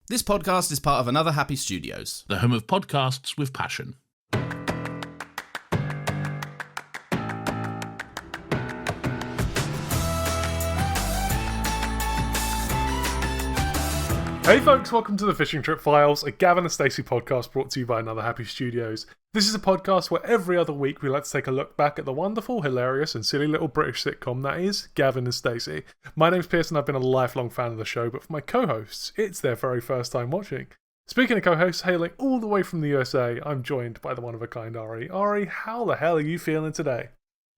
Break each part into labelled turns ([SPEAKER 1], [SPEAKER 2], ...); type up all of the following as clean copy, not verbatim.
[SPEAKER 1] This podcast is part of Another Happy Studios,
[SPEAKER 2] the home of podcasts with passion.
[SPEAKER 3] Hey folks, welcome to the Fishing Trip Files, a Gavin and Stacey podcast brought to you by Another Happy Studios. This is a podcast where every other week we like to take a look back at the wonderful, hilarious and silly little British sitcom that is Gavin and Stacey. My name's Pierce and I've been a lifelong fan of the show, but for my co-hosts, it's their very first time watching. Speaking of co-hosts, hailing all the way from the USA, I'm joined by the one-of-a-kind Ari. Ari, how the hell are you feeling today?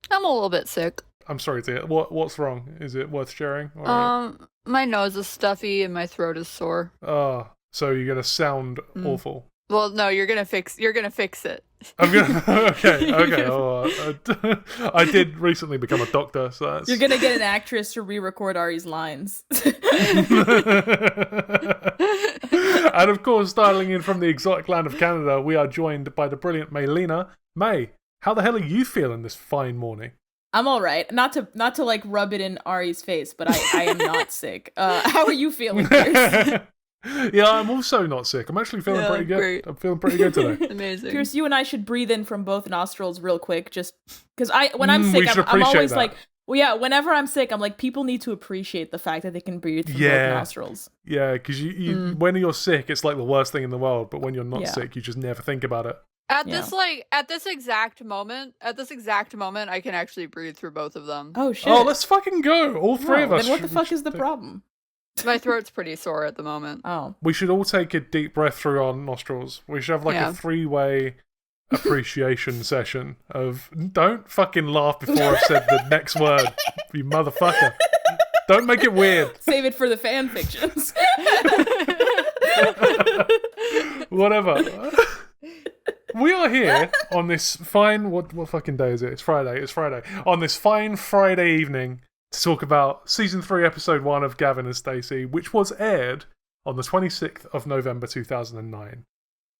[SPEAKER 4] I'm a little bit sick.
[SPEAKER 3] I'm sorry to hear. What's wrong? Is it worth sharing? Or...
[SPEAKER 4] My nose is stuffy and my throat is sore.
[SPEAKER 3] Oh, so you're gonna sound awful.
[SPEAKER 4] Well, no, you're gonna fix it.
[SPEAKER 3] I'm gonna. Okay. Oh, I did recently become a doctor, so that's...
[SPEAKER 5] You're gonna get an actress to re-record Ari's lines.
[SPEAKER 3] And of course, dialing in from the exotic land of Canada, we are joined by the brilliant Maylena. May, how the hell are you feeling this fine morning?
[SPEAKER 5] I'm all right. Not to like rub it in Ari's face, but I am not sick. How are you feeling, Pierce?
[SPEAKER 3] Yeah, I'm also not sick. I'm actually feeling pretty good.
[SPEAKER 4] Great.
[SPEAKER 3] I'm feeling pretty good today.
[SPEAKER 4] Amazing.
[SPEAKER 5] Pierce, you and I should breathe in from both nostrils real quick, just because when I'm sick, I'm always
[SPEAKER 3] that.
[SPEAKER 5] like, well, yeah. Whenever I'm sick, I'm like, people need to appreciate the fact that they can breathe from both nostrils.
[SPEAKER 3] Yeah, because you when you're sick, it's like the worst thing in the world. But when you're not sick, you just never think about it.
[SPEAKER 4] At this exact moment, I can actually breathe through both of them.
[SPEAKER 5] Oh shit!
[SPEAKER 3] Oh, let's fucking go! All three of us.
[SPEAKER 5] Then what the fuck is the problem?
[SPEAKER 4] My throat's pretty sore at the moment.
[SPEAKER 5] Oh.
[SPEAKER 3] We should all take a deep breath through our nostrils. We should have like a three-way appreciation session of don't fucking laugh before I've said the next word, you motherfucker. Don't make it weird.
[SPEAKER 5] Save it for the fan fictions.
[SPEAKER 3] Whatever. We are here on this fine... What fucking day is it? It's Friday. On this fine Friday evening to talk about Season 3, Episode 1 of Gavin and Stacey, which was aired on the 26th of November 2009.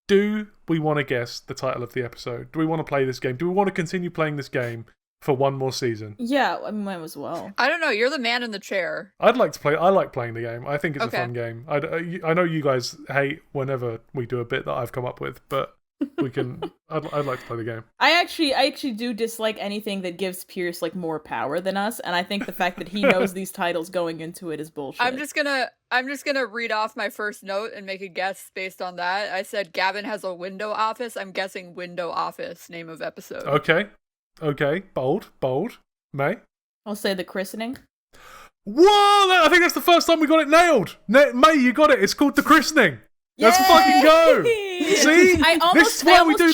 [SPEAKER 3] Do we want to guess the title of the episode? Do we want to play this game? Do we want to continue playing this game for one more season?
[SPEAKER 5] Yeah, I might as well.
[SPEAKER 4] I don't know. You're the man in the chair.
[SPEAKER 3] I'd like to play. I like playing the game. I think it's a fun game. I know you guys hate whenever we do a bit that I've come up with, but... we can. I'd like to play the game.
[SPEAKER 5] I actually do dislike anything that gives Pierce like more power than us, and I think the fact that he knows these titles going into it is bullshit.
[SPEAKER 4] I'm just gonna read off my first note and make a guess based on that. I said Gavin has a window office. I'm guessing window office. Name of episode.
[SPEAKER 3] Okay. Bold. May.
[SPEAKER 5] I'll say the christening.
[SPEAKER 3] Whoa! I think that's the first time we got it nailed. May, you got it. It's called the christening. Let's fucking go! See?
[SPEAKER 5] I almost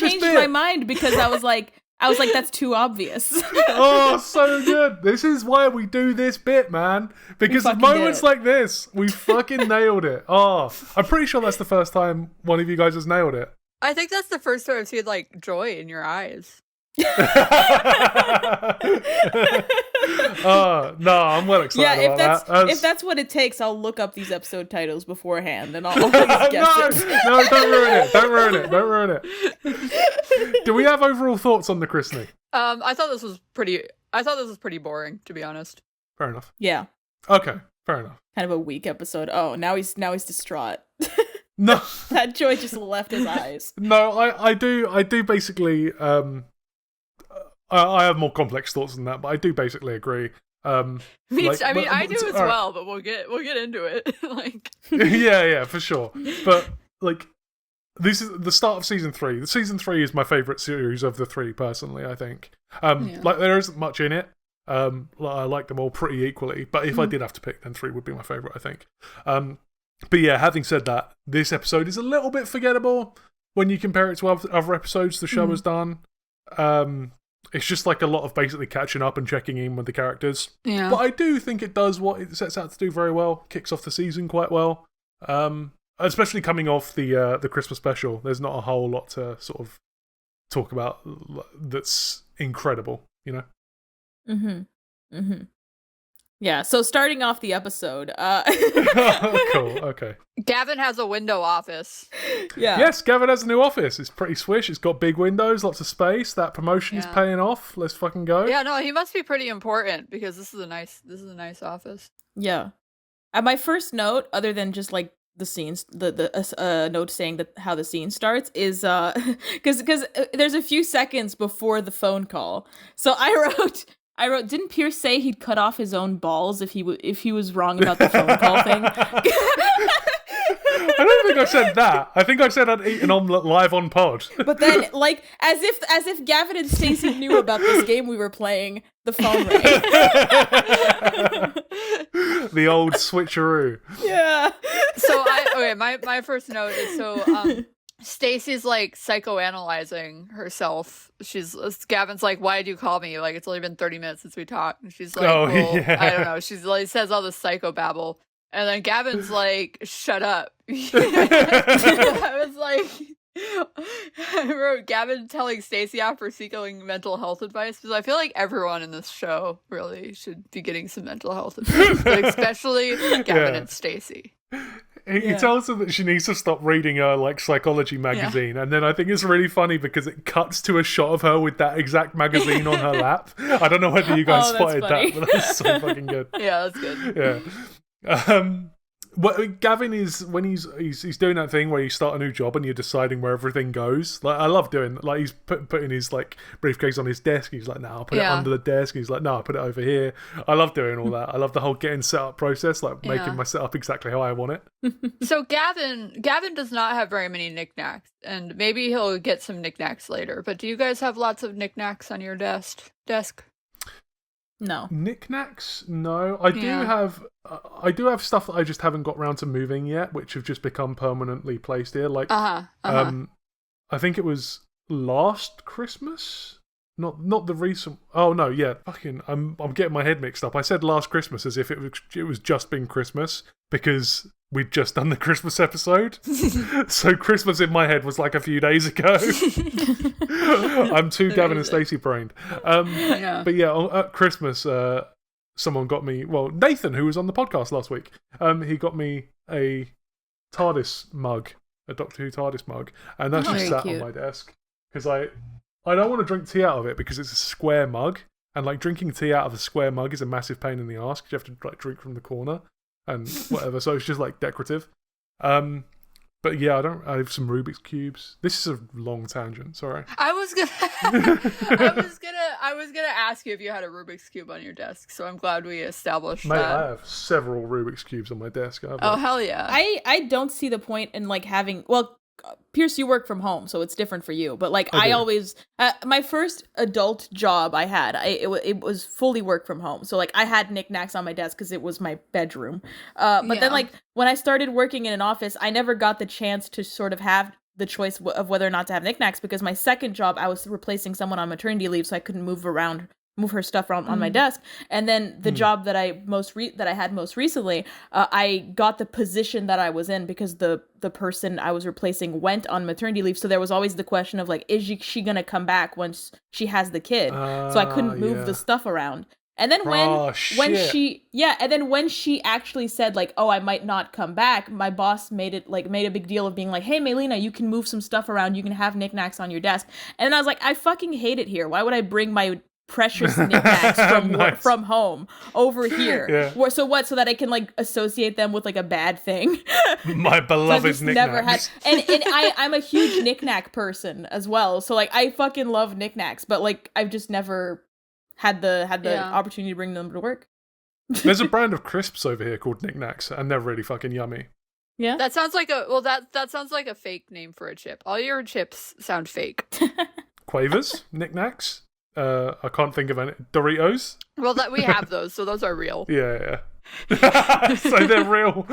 [SPEAKER 5] changed my mind because I was like, that's too obvious.
[SPEAKER 3] Oh, so good. This is why we do this bit, man. Because at moments like this, we fucking nailed it. Oh, I'm pretty sure that's the first time one of you guys has nailed it.
[SPEAKER 4] I think that's the first time I've seen like joy in your eyes.
[SPEAKER 3] No, I'm well excited about that.
[SPEAKER 5] If that's what it takes, I'll look up these episode titles beforehand and I'll guess it.
[SPEAKER 3] No, don't ruin it. Do we have overall thoughts on the christening?
[SPEAKER 4] I thought this was pretty boring, to be honest.
[SPEAKER 3] Fair enough.
[SPEAKER 5] Yeah.
[SPEAKER 3] Okay, fair enough.
[SPEAKER 5] Kind of a weak episode. Oh, now he's distraught.
[SPEAKER 3] No.
[SPEAKER 5] That joy just left his eyes.
[SPEAKER 3] No, I do basically I have more complex thoughts than that, but I do basically agree.
[SPEAKER 4] I do as well, but we'll get into it. Like,
[SPEAKER 3] yeah, for sure. But like, this is the start of season 3. The season 3 is my favorite series of the 3, personally. I think. Like there isn't much in it. I like them all pretty equally. But if I did have to pick, then 3 would be my favorite. I think. But yeah, having said that, this episode is a little bit forgettable when you compare it to other episodes the show has done. It's just like a lot of basically catching up and checking in with the characters.
[SPEAKER 4] Yeah.
[SPEAKER 3] But I do think it does what it sets out to do very well. Kicks off the season quite well. Especially coming off the Christmas special. There's not a whole lot to sort of talk about that's incredible, you know?
[SPEAKER 5] Yeah, so starting off the episode.
[SPEAKER 3] Cool, okay.
[SPEAKER 4] Gavin has a window office.
[SPEAKER 5] Yeah.
[SPEAKER 3] Yes, Gavin has a new office. It's pretty swish. It's got big windows, lots of space. That promotion is paying off. Let's fucking go.
[SPEAKER 4] Yeah, no, he must be pretty important because this is a nice office.
[SPEAKER 5] Yeah. My first note, other than just like the scenes, the note saying that how the scene starts is because there's a few seconds before the phone call. So I wrote, didn't Pierce say he'd cut off his own balls if he was wrong about the phone call thing?
[SPEAKER 3] I don't think I said that. I think I said I'd eat an omelette live on pod.
[SPEAKER 5] But then, like, as if Gavin and Stacey knew about this game we were playing, the phone rang.
[SPEAKER 3] The old switcheroo.
[SPEAKER 5] Yeah.
[SPEAKER 4] So my first note is Stacey's like psychoanalyzing herself. Gavin's like, "Why did you call me? Like, it's only been 30 minutes since we talked." And she's like, I don't know. She's like, says all this psychobabble. And then Gavin's like, "Shut up." I was like, I wrote Gavin telling Stacey off for seeking mental health advice, because I feel like everyone in this show really should be getting some mental health advice, but especially Gavin and Stacey.
[SPEAKER 3] He tells her that she needs to stop reading her like psychology magazine, and then I think it's really funny because it cuts to a shot of her with that exact magazine on her lap. I don't know whether you guys spotted that, but that's so fucking good.
[SPEAKER 4] Yeah, that's good.
[SPEAKER 3] Yeah. Gavin is when he's doing that thing where you start a new job and you're deciding where everything goes. Like, I love doing like he's putting his like briefcase on his desk. He's like, "No, I'll put it under the desk." He's like, "No, I'll put it over here." I love doing all that. I love the whole getting set up process, like making my setup exactly how I want it.
[SPEAKER 4] So Gavin does not have very many knickknacks, and maybe he'll get some knickknacks later. But do you guys have lots of knickknacks on your desk?
[SPEAKER 5] No.
[SPEAKER 3] Knickknacks? No. I do have stuff that I just haven't got around to moving yet, which have just become permanently placed here. Like, I think it was last Christmas? Not the recent. Oh no, yeah. Fucking, I'm getting my head mixed up. I said last Christmas as if it was just been Christmas because we'd just done the Christmas episode. So Christmas in my head was like a few days ago. I'm too Gavin and Stacey brained. But yeah, at Christmas, someone got me. Well, Nathan, who was on the podcast last week, he got me a TARDIS mug, a Doctor Who TARDIS mug, and that's just sat on my desk because I don't want to drink tea out of it because it's a square mug, and like drinking tea out of a square mug is a massive pain in the arse because you have to like drink from the corner and whatever. So it's just like decorative. But yeah, I have some Rubik's cubes. This is a long tangent. Sorry.
[SPEAKER 4] I was gonna ask you if you had a Rubik's cube on your desk. So I'm glad we established
[SPEAKER 3] Mate,
[SPEAKER 4] that.
[SPEAKER 3] I have several Rubik's cubes on my desk.
[SPEAKER 4] Oh hell yeah!
[SPEAKER 5] I don't see the point in like having. Well, Pierce, you work from home, so it's different for you. But like, I always my first adult job I had, it was fully work from home. So like, I had knickknacks on my desk because it was my bedroom. But then like when I started working in an office, I never got the chance to sort of have the choice of whether or not to have knickknacks because my second job I was replacing someone on maternity leave, so I couldn't move her stuff around on my desk. And then the job that I had most recently, I got the position that I was in because the person I was replacing went on maternity leave. So there was always the question of like, is she gonna come back once she has the kid? So I couldn't move the stuff around. And then when she actually said like, "Oh, I might not come back," my boss made a big deal of being like, "Hey, Melina, you can move some stuff around. You can have knickknacks on your desk." And I was like, I fucking hate it here. Why would I bring my precious knickknacks from home over here? So that I can like associate them with like a bad thing.
[SPEAKER 3] My beloved knickknacks.
[SPEAKER 5] Never had, and I'm a huge knickknack person as well. So like I fucking love knickknacks, but like I've just never had the opportunity to bring them to work.
[SPEAKER 3] There's a brand of crisps over here called Knickknacks, and they're really fucking yummy.
[SPEAKER 5] Yeah,
[SPEAKER 4] that sounds like that sounds like a fake name for a chip. All your chips sound fake.
[SPEAKER 3] Quavers, Knickknacks. I can't think of any. Doritos.
[SPEAKER 4] Well, we have those, so those are real.
[SPEAKER 3] Yeah. So they're real.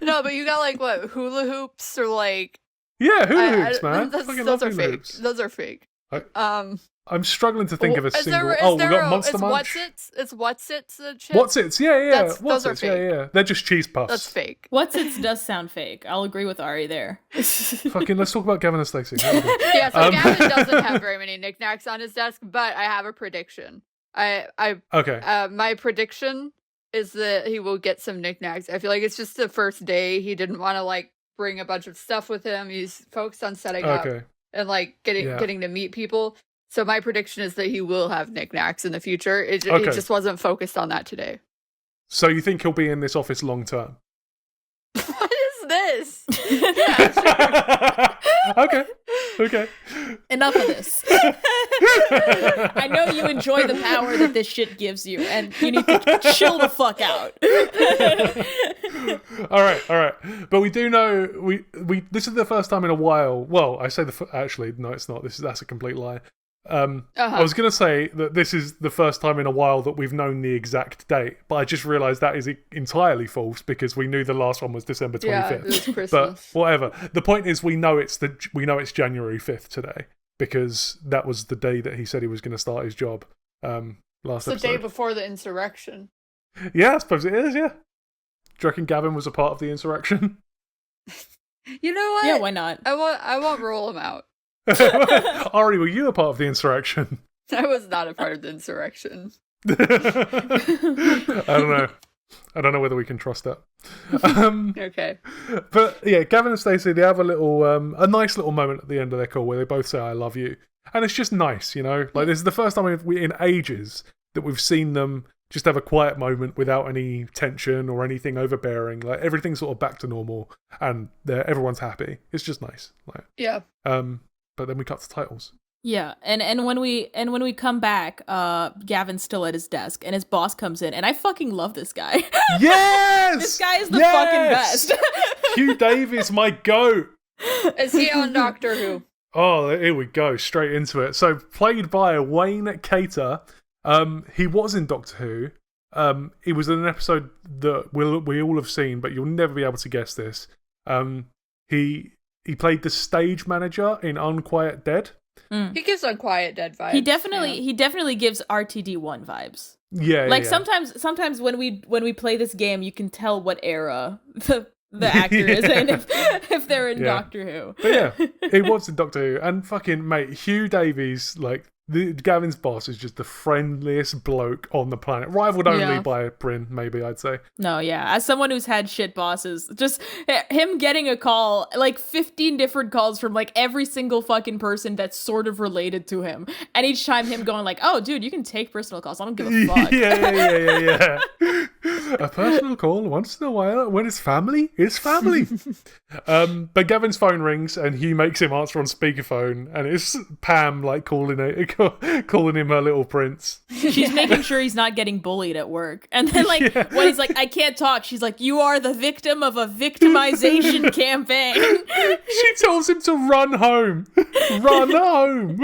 [SPEAKER 4] No, but you got like what, hula hoops or like?
[SPEAKER 3] Yeah, hula hoops, man.
[SPEAKER 4] Those are fake. Those are fake.
[SPEAKER 3] I'm struggling to think of a single. We got Monster Munch.
[SPEAKER 4] It's What's-Its chips.
[SPEAKER 3] What's-Its, yeah.
[SPEAKER 4] Those are fake.
[SPEAKER 3] Yeah. They're just cheese puffs.
[SPEAKER 4] That's fake.
[SPEAKER 5] What's-Its does sound fake. I'll agree with Ari there.
[SPEAKER 3] Fucking, let's talk about Gavin and Stacey.
[SPEAKER 4] Yeah, so Gavin doesn't have very many knickknacks on his desk, but I have a prediction. Okay. My prediction is that he will get some knickknacks. I feel like it's just the first day. He didn't want to like bring a bunch of stuff with him. He's focused on setting up and like getting to meet people. So my prediction is that he will have knickknacks in the future. He just wasn't focused on that today.
[SPEAKER 3] So you think he'll be in this office long term?
[SPEAKER 4] this. Yeah, sure.
[SPEAKER 3] Okay.
[SPEAKER 5] Enough of this. I know you enjoy the power that this shit gives you, and you need to chill the fuck out.
[SPEAKER 3] All right. But we do know we this is the first time in a while. Well, I say actually no, it's not. That's a complete lie. I was going to say that this is the first time in a while that we've known the exact date, but I just realised that is entirely false because we knew the last one was December 25th.
[SPEAKER 4] Yeah, it was Christmas.
[SPEAKER 3] But whatever. The point is, we know it's January 5th today because that was the day that he said he was going to start his job. Last
[SPEAKER 4] the
[SPEAKER 3] episode.
[SPEAKER 4] day before the insurrection.
[SPEAKER 3] Yeah, I suppose it is. Yeah. Do you reckon Gavin was a part of the insurrection?
[SPEAKER 4] You know what?
[SPEAKER 5] Yeah, why not?
[SPEAKER 4] I won't rule him out.
[SPEAKER 3] Ari, were you a part of the insurrection?
[SPEAKER 4] I was not a part of the insurrection.
[SPEAKER 3] I don't know whether we can trust that.
[SPEAKER 4] Okay.
[SPEAKER 3] But yeah, Gavin and Stacey, they have a nice little moment at the end of their call where they both say, "I love you." And it's just nice, you know? Like, this is the first time in ages that we've seen them just have a quiet moment without any tension or anything overbearing. Like, everything's sort of back to normal and everyone's happy. It's just nice. Like,
[SPEAKER 4] yeah.
[SPEAKER 3] But then we cut to titles.
[SPEAKER 5] Yeah, and when we come back, Gavin's still at his desk, and his boss comes in, and I fucking love this guy.
[SPEAKER 3] Yes!
[SPEAKER 5] This guy is the fucking best.
[SPEAKER 3] Hugh Davis, my goat.
[SPEAKER 4] Is he on Doctor Who?
[SPEAKER 3] Oh, here we go, straight into it. So, played by Wayne Cater, he was in Doctor Who. He was in an episode that we all have seen, but you'll never be able to guess this. He played the stage manager in Unquiet Dead.
[SPEAKER 4] He gives Unquiet Dead vibes.
[SPEAKER 5] He definitely gives RTD1 vibes.
[SPEAKER 3] Yeah,
[SPEAKER 5] like
[SPEAKER 3] yeah.
[SPEAKER 5] sometimes when we play this game, you can tell what era the actor is in if they're in Doctor Who.
[SPEAKER 3] But yeah, he was in Doctor Who, and fucking mate, Hugh Davies, like Gavin's boss, is just the friendliest bloke on the planet, rivaled only by Bryn, maybe I'd say.
[SPEAKER 5] No, yeah, as someone who's had shit bosses, just him getting a call, like 15 different calls from like every single fucking person that's sort of related to him, and each time him going like, "Oh, dude, you can take personal calls. I don't give a fuck."
[SPEAKER 3] Yeah. A personal call once in a while when it's family. But Gavin's phone rings and Hugh makes him answer on speakerphone, and it's Pam like calling him her little prince.
[SPEAKER 5] She's making sure he's not getting bullied at work, and then like when he's like, "I can't talk," she's like, "You are the victim of a victimization campaign."
[SPEAKER 3] She tells him to run home. Run home.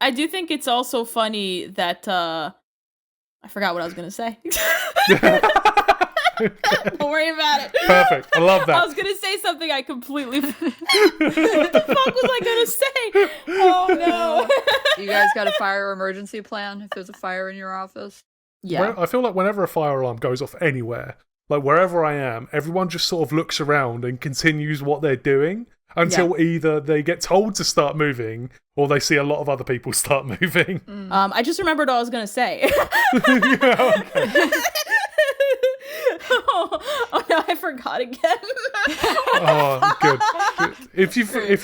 [SPEAKER 5] I do think it's also funny that I forgot what I was gonna say. Don't worry about it.
[SPEAKER 3] Perfect. I love that.
[SPEAKER 5] I was gonna say something I completely. What the fuck was I gonna say? Oh no!
[SPEAKER 4] You guys got a fire emergency plan if there's a fire in your office?
[SPEAKER 5] Yeah.
[SPEAKER 3] I feel like whenever a fire alarm goes off anywhere, like wherever I am, everyone just sort of looks around and continues what they're doing until either they get told to start moving or they see a lot of other people start moving.
[SPEAKER 5] I just remembered what I was gonna say. Oh no, I forgot again.
[SPEAKER 3] Oh, good. If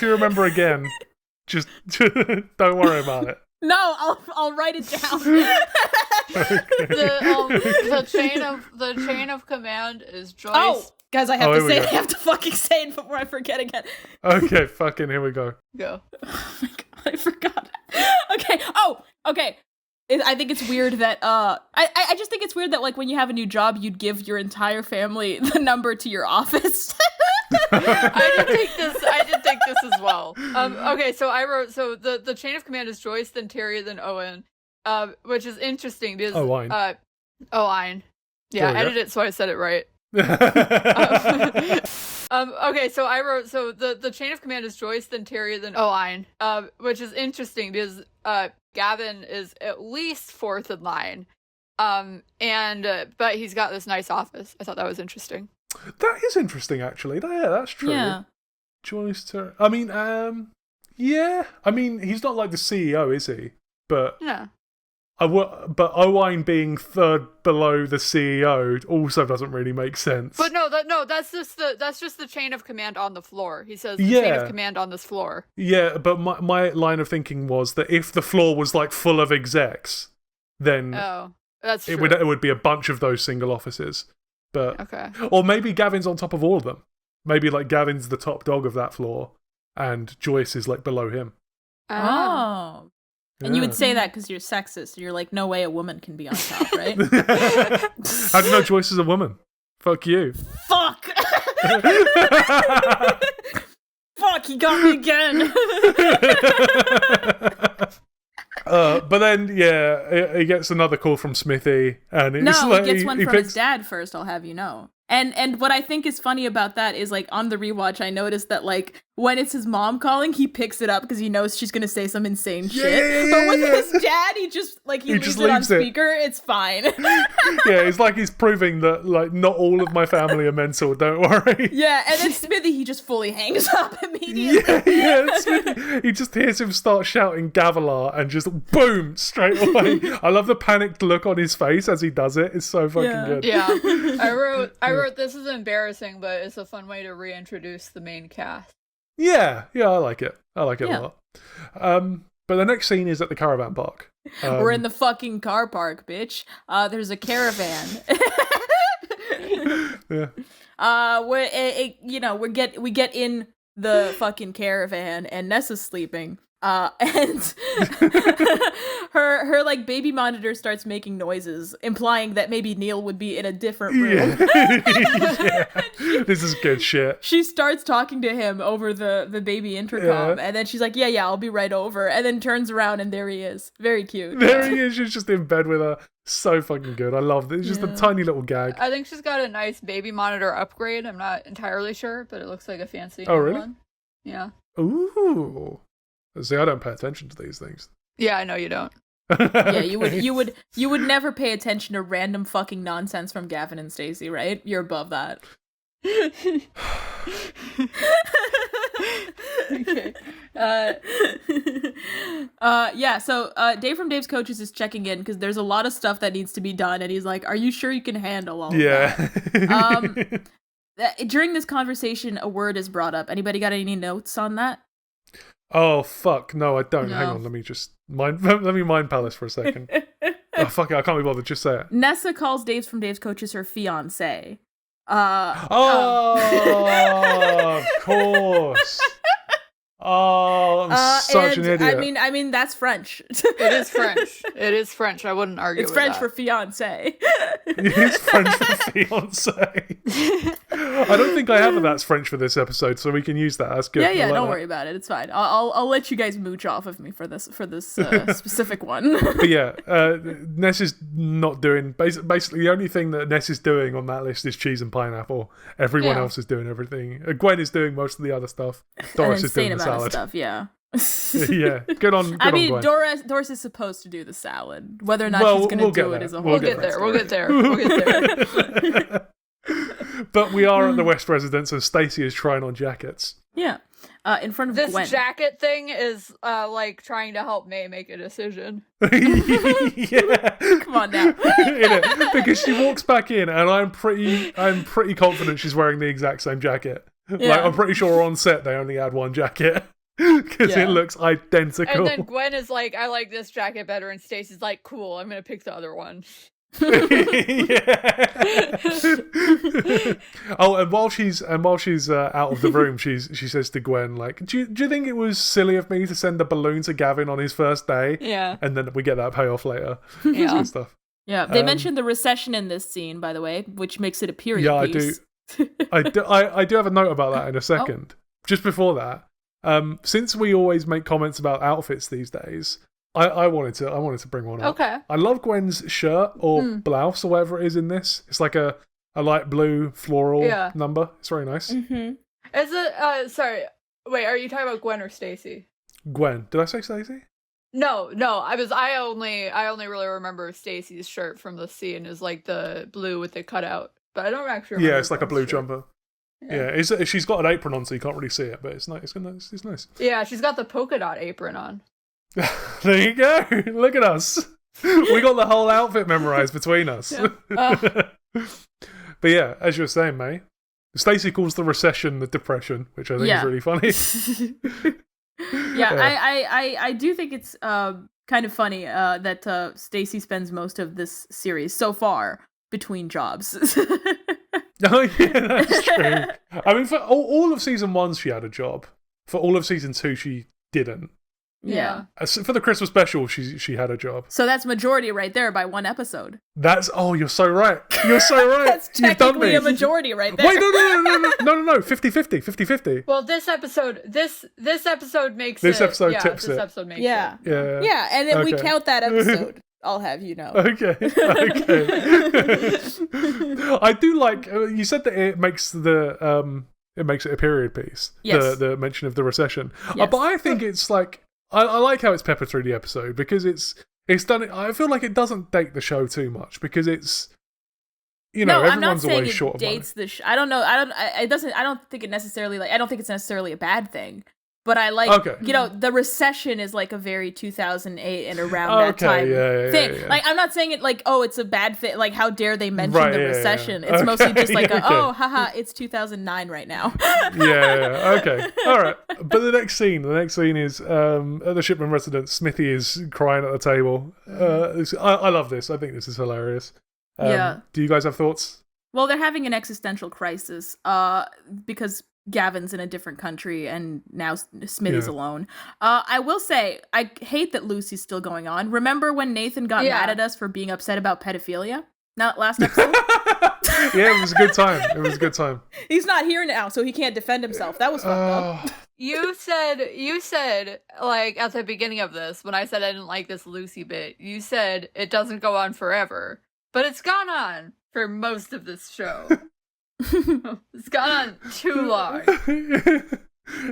[SPEAKER 3] you remember again, just don't worry about it.
[SPEAKER 5] No, I'll write it down.
[SPEAKER 4] The chain of command is Joyce.
[SPEAKER 5] Oh, guys, I have to say it.
[SPEAKER 3] Go.
[SPEAKER 5] I have to fucking say it before I forget again.
[SPEAKER 3] Okay, fucking here we go.
[SPEAKER 4] Go.
[SPEAKER 5] Oh my god, I forgot. Okay. Oh, okay. I think it's weird that I just think it's weird that like when you have a new job, you'd give your entire family the number to your office.
[SPEAKER 4] I did think this as well. Okay, so I wrote the chain of command is Joyce, then Terry, then Owen, which is interesting because
[SPEAKER 3] Owen.
[SPEAKER 4] Owen. Yeah, I edited it so I said it right. Okay, so I wrote the chain of command is Joyce, then Terry, then Owen, which is interesting because Gavin is at least fourth in line, but he's got this nice office. I thought that was interesting.
[SPEAKER 3] That is interesting, actually. That's true.
[SPEAKER 5] Yeah.
[SPEAKER 3] Joyce Terry. I mean, yeah. I mean, he's not like the CEO, is he? But
[SPEAKER 4] Yeah.
[SPEAKER 3] But Owen being third below the CEO also doesn't really make sense.
[SPEAKER 4] But that's just the chain of command on the floor. He says the chain of command on this floor.
[SPEAKER 3] Yeah, but my line of thinking was that if the floor was like full of execs, then
[SPEAKER 4] That's true.
[SPEAKER 3] it would be a bunch of those single offices. But
[SPEAKER 4] Okay.
[SPEAKER 3] or maybe Gavin's on top of all of them. Maybe like Gavin's the top dog of that floor, and Joyce is like below him.
[SPEAKER 5] Oh. And you
[SPEAKER 3] Yeah.
[SPEAKER 5] would say that because you're sexist. You're like, no way a woman can be on top, right?
[SPEAKER 3] How do you know Joyce is a woman? Fuck you.
[SPEAKER 5] Fuck! Fuck, he got me again!
[SPEAKER 3] But then, he gets another call from Smithy, and it's
[SPEAKER 5] No,
[SPEAKER 3] like
[SPEAKER 5] he gets one from
[SPEAKER 3] picks...
[SPEAKER 5] his dad first, I'll have you know. And what I think is funny about that is, like, on the rewatch, I noticed that, like, when it's his mom calling, he picks it up because he knows she's gonna say some insane shit. But with his dad, he just, like, he leaves it on speaker. It's fine.
[SPEAKER 3] Yeah, it's like he's proving that, like, not all of my family are mental, don't worry.
[SPEAKER 5] Yeah, and then Smithy, he just fully hangs up immediately.
[SPEAKER 3] Smithy, he just hears him start shouting Gavilar and just boom, straight away. I love the panicked look on his face as he does it. It's so fucking good.
[SPEAKER 4] Yeah. I wrote this is embarrassing, but it's a fun way to reintroduce the main cast.
[SPEAKER 3] Yeah, I like it. I like it a lot. But the next scene is at the caravan park.
[SPEAKER 5] We're in the fucking car park, bitch. There's a caravan.
[SPEAKER 3] Yeah.
[SPEAKER 5] We get in the fucking caravan, and Nessa's sleeping. And her like baby monitor starts making noises, implying that maybe Neil would be in a different room.
[SPEAKER 3] Yeah. This is good shit.
[SPEAKER 5] She starts talking to him over the baby intercom, and then she's like, yeah, I'll be right over, and then turns around and there he is. Very cute.
[SPEAKER 3] There he is. She's just in bed with her. So fucking good. I love it. It's just a tiny little gag.
[SPEAKER 4] I think she's got a nice baby monitor upgrade. I'm not entirely sure, but it looks like a fancy
[SPEAKER 3] Oh, really?
[SPEAKER 4] one. Yeah.
[SPEAKER 3] Ooh. See, I don't pay attention to these things.
[SPEAKER 4] Yeah, I know you don't.
[SPEAKER 5] Yeah, you would never pay attention to random fucking nonsense from Gavin and Stacey, right? You're above that.
[SPEAKER 4] Okay.
[SPEAKER 5] So Dave from Dave's Coaches is checking in because there's a lot of stuff that needs to be done, and he's like, "Are you sure you can handle all of that?" During this conversation, a word is brought up. Anybody got any notes on that?
[SPEAKER 3] Oh fuck, no, I don't.
[SPEAKER 4] No.
[SPEAKER 3] Hang on, let me just mind palace for a second. Oh fuck it, I can't be bothered. Just say it.
[SPEAKER 5] Nessa calls Dave's from Dave's Coaches her fiance.
[SPEAKER 3] Oh, of course. Oh, I'm such an idiot.
[SPEAKER 5] I mean that's French.
[SPEAKER 4] It is French. It is French. I wouldn't argue
[SPEAKER 5] It's
[SPEAKER 4] with
[SPEAKER 5] French
[SPEAKER 4] that.
[SPEAKER 5] for fiance.
[SPEAKER 3] It's French for fiance. I don't think I have a that's French for this episode, so we can use that. That's good.
[SPEAKER 5] Yeah,
[SPEAKER 3] I like
[SPEAKER 5] don't
[SPEAKER 3] that.
[SPEAKER 5] worry about it. It's fine. I'll let you guys mooch off of me for this specific one.
[SPEAKER 3] But yeah, Ness is not doing... Basically, the only thing that Ness is doing on that list is cheese and pineapple. Everyone else is doing everything. Gwen is doing most of the other stuff. Doris is doing the salad.
[SPEAKER 5] Stuff, yeah.
[SPEAKER 3] Yeah, good on Gwen.
[SPEAKER 5] Doris is supposed to do the salad. Whether or not she's going to do it is a whole
[SPEAKER 4] We'll get
[SPEAKER 5] different
[SPEAKER 4] there.
[SPEAKER 5] story.
[SPEAKER 4] We'll get there.
[SPEAKER 3] But we are at the West residence, and Stacey is trying on jackets.
[SPEAKER 5] Yeah. In front of
[SPEAKER 4] This
[SPEAKER 5] Gwen.
[SPEAKER 4] jacket thing is like trying to help May make a decision.
[SPEAKER 3] Yeah.
[SPEAKER 5] Come on now.
[SPEAKER 3] Because she walks back in, and I'm pretty confident she's wearing the exact same jacket.
[SPEAKER 5] Yeah.
[SPEAKER 3] Like, I'm pretty sure on set they only had one jacket. Because it looks identical.
[SPEAKER 4] And then Gwen is like, I like this jacket better, and Stacey's like, cool, I'm gonna pick the other one.
[SPEAKER 3] Oh, and while she's out of the room, she says to Gwen, like, do you think it was silly of me to send a balloon to Gavin on his first day?
[SPEAKER 4] Yeah.
[SPEAKER 3] And then we get that payoff later.
[SPEAKER 4] Yeah.
[SPEAKER 3] It's good stuff.
[SPEAKER 5] Yeah, they mentioned the recession in this scene, by the way, which makes it a period piece.
[SPEAKER 3] I do have a note about that in a second. Just before that, since we always make comments about outfits these days, I wanted to bring one up.
[SPEAKER 4] Okay.
[SPEAKER 3] I love Gwen's shirt or blouse or whatever it is in this. It's like a light blue floral number. It's very nice.
[SPEAKER 5] Mm-hmm.
[SPEAKER 4] Is it sorry, wait, are you talking about Gwen or Stacey?
[SPEAKER 3] Gwen. Did I say Stacey?
[SPEAKER 4] No, I only really remember Stacey's shirt from the scene is like the blue with the cutout. But I don't actually remember.
[SPEAKER 3] Yeah, it's like a blue
[SPEAKER 4] Gwen's shirt.
[SPEAKER 3] jumper. Yeah, she's got an apron on, so you can't really see it, but it's nice. It's nice.
[SPEAKER 4] Yeah, she's got the polka dot apron on.
[SPEAKER 3] There you go. Look at us. We got the whole outfit memorized between us.
[SPEAKER 5] Yeah.
[SPEAKER 3] But yeah, as you were saying, May, Stacey calls the recession the depression, which I think is really funny.
[SPEAKER 5] I do think it's kind of funny that Stacey spends most of this series so far between jobs.
[SPEAKER 3] Oh yeah, that's true. I mean, for all of season 1, she had a job. For all of season 2, she didn't.
[SPEAKER 5] Yeah.
[SPEAKER 3] For the Christmas special, she had a job.
[SPEAKER 5] So that's majority right there by one episode.
[SPEAKER 3] You're so right. You're so right.
[SPEAKER 5] That's
[SPEAKER 3] You've done me.
[SPEAKER 5] technically a majority right there.
[SPEAKER 3] Wait, no, 50-50.
[SPEAKER 4] Well, this episode makes
[SPEAKER 3] This
[SPEAKER 4] it.
[SPEAKER 3] episode
[SPEAKER 4] Yeah,
[SPEAKER 3] tips
[SPEAKER 4] this
[SPEAKER 3] it.
[SPEAKER 4] episode makes
[SPEAKER 5] Yeah.
[SPEAKER 4] it.
[SPEAKER 5] Yeah, and then we
[SPEAKER 3] Okay.
[SPEAKER 5] count that episode. I'll have you know.
[SPEAKER 3] Okay. I do like you said that it makes it makes it a period piece.
[SPEAKER 5] Yes.
[SPEAKER 3] The mention of the recession.
[SPEAKER 5] Yes.
[SPEAKER 3] But I think it's like I like how it's peppered through the episode because it's done. I feel like it doesn't date the show too much because it's
[SPEAKER 5] No, I'm not
[SPEAKER 3] everyone's
[SPEAKER 5] saying
[SPEAKER 3] always
[SPEAKER 5] it
[SPEAKER 3] short of money.
[SPEAKER 5] dates the I don't know. I don't think it necessarily I don't think it's necessarily a bad thing. But I like, the recession is like a very 2008 and around that time thing.
[SPEAKER 3] Yeah.
[SPEAKER 5] Like, I'm not saying it like, oh, it's a bad thing. Like, how dare they mention the recession?
[SPEAKER 3] Yeah.
[SPEAKER 5] It's mostly just like,
[SPEAKER 3] okay.
[SPEAKER 5] haha, it's 2009 right now.
[SPEAKER 3] Okay, all right. But the next scene is at the Shipman residence. Smithy is crying at the table. I love this. I think this is hilarious.
[SPEAKER 5] Yeah.
[SPEAKER 3] Do you guys have thoughts?
[SPEAKER 5] Well, they're having an existential crisis because Gavin's in a different country and now Smitty's alone. I will say, I hate that Lucy's still going on. Remember when Nathan got mad at us for being upset about pedophilia? Not last episode?
[SPEAKER 3] Yeah, it was a good time.
[SPEAKER 5] He's not here now, so he can't defend himself. That was fucked up.
[SPEAKER 4] You said, like, at the beginning of this, when I said I didn't like this Lucy bit, you said it doesn't go on forever. But it's gone on for most of this show. It's gone on too long.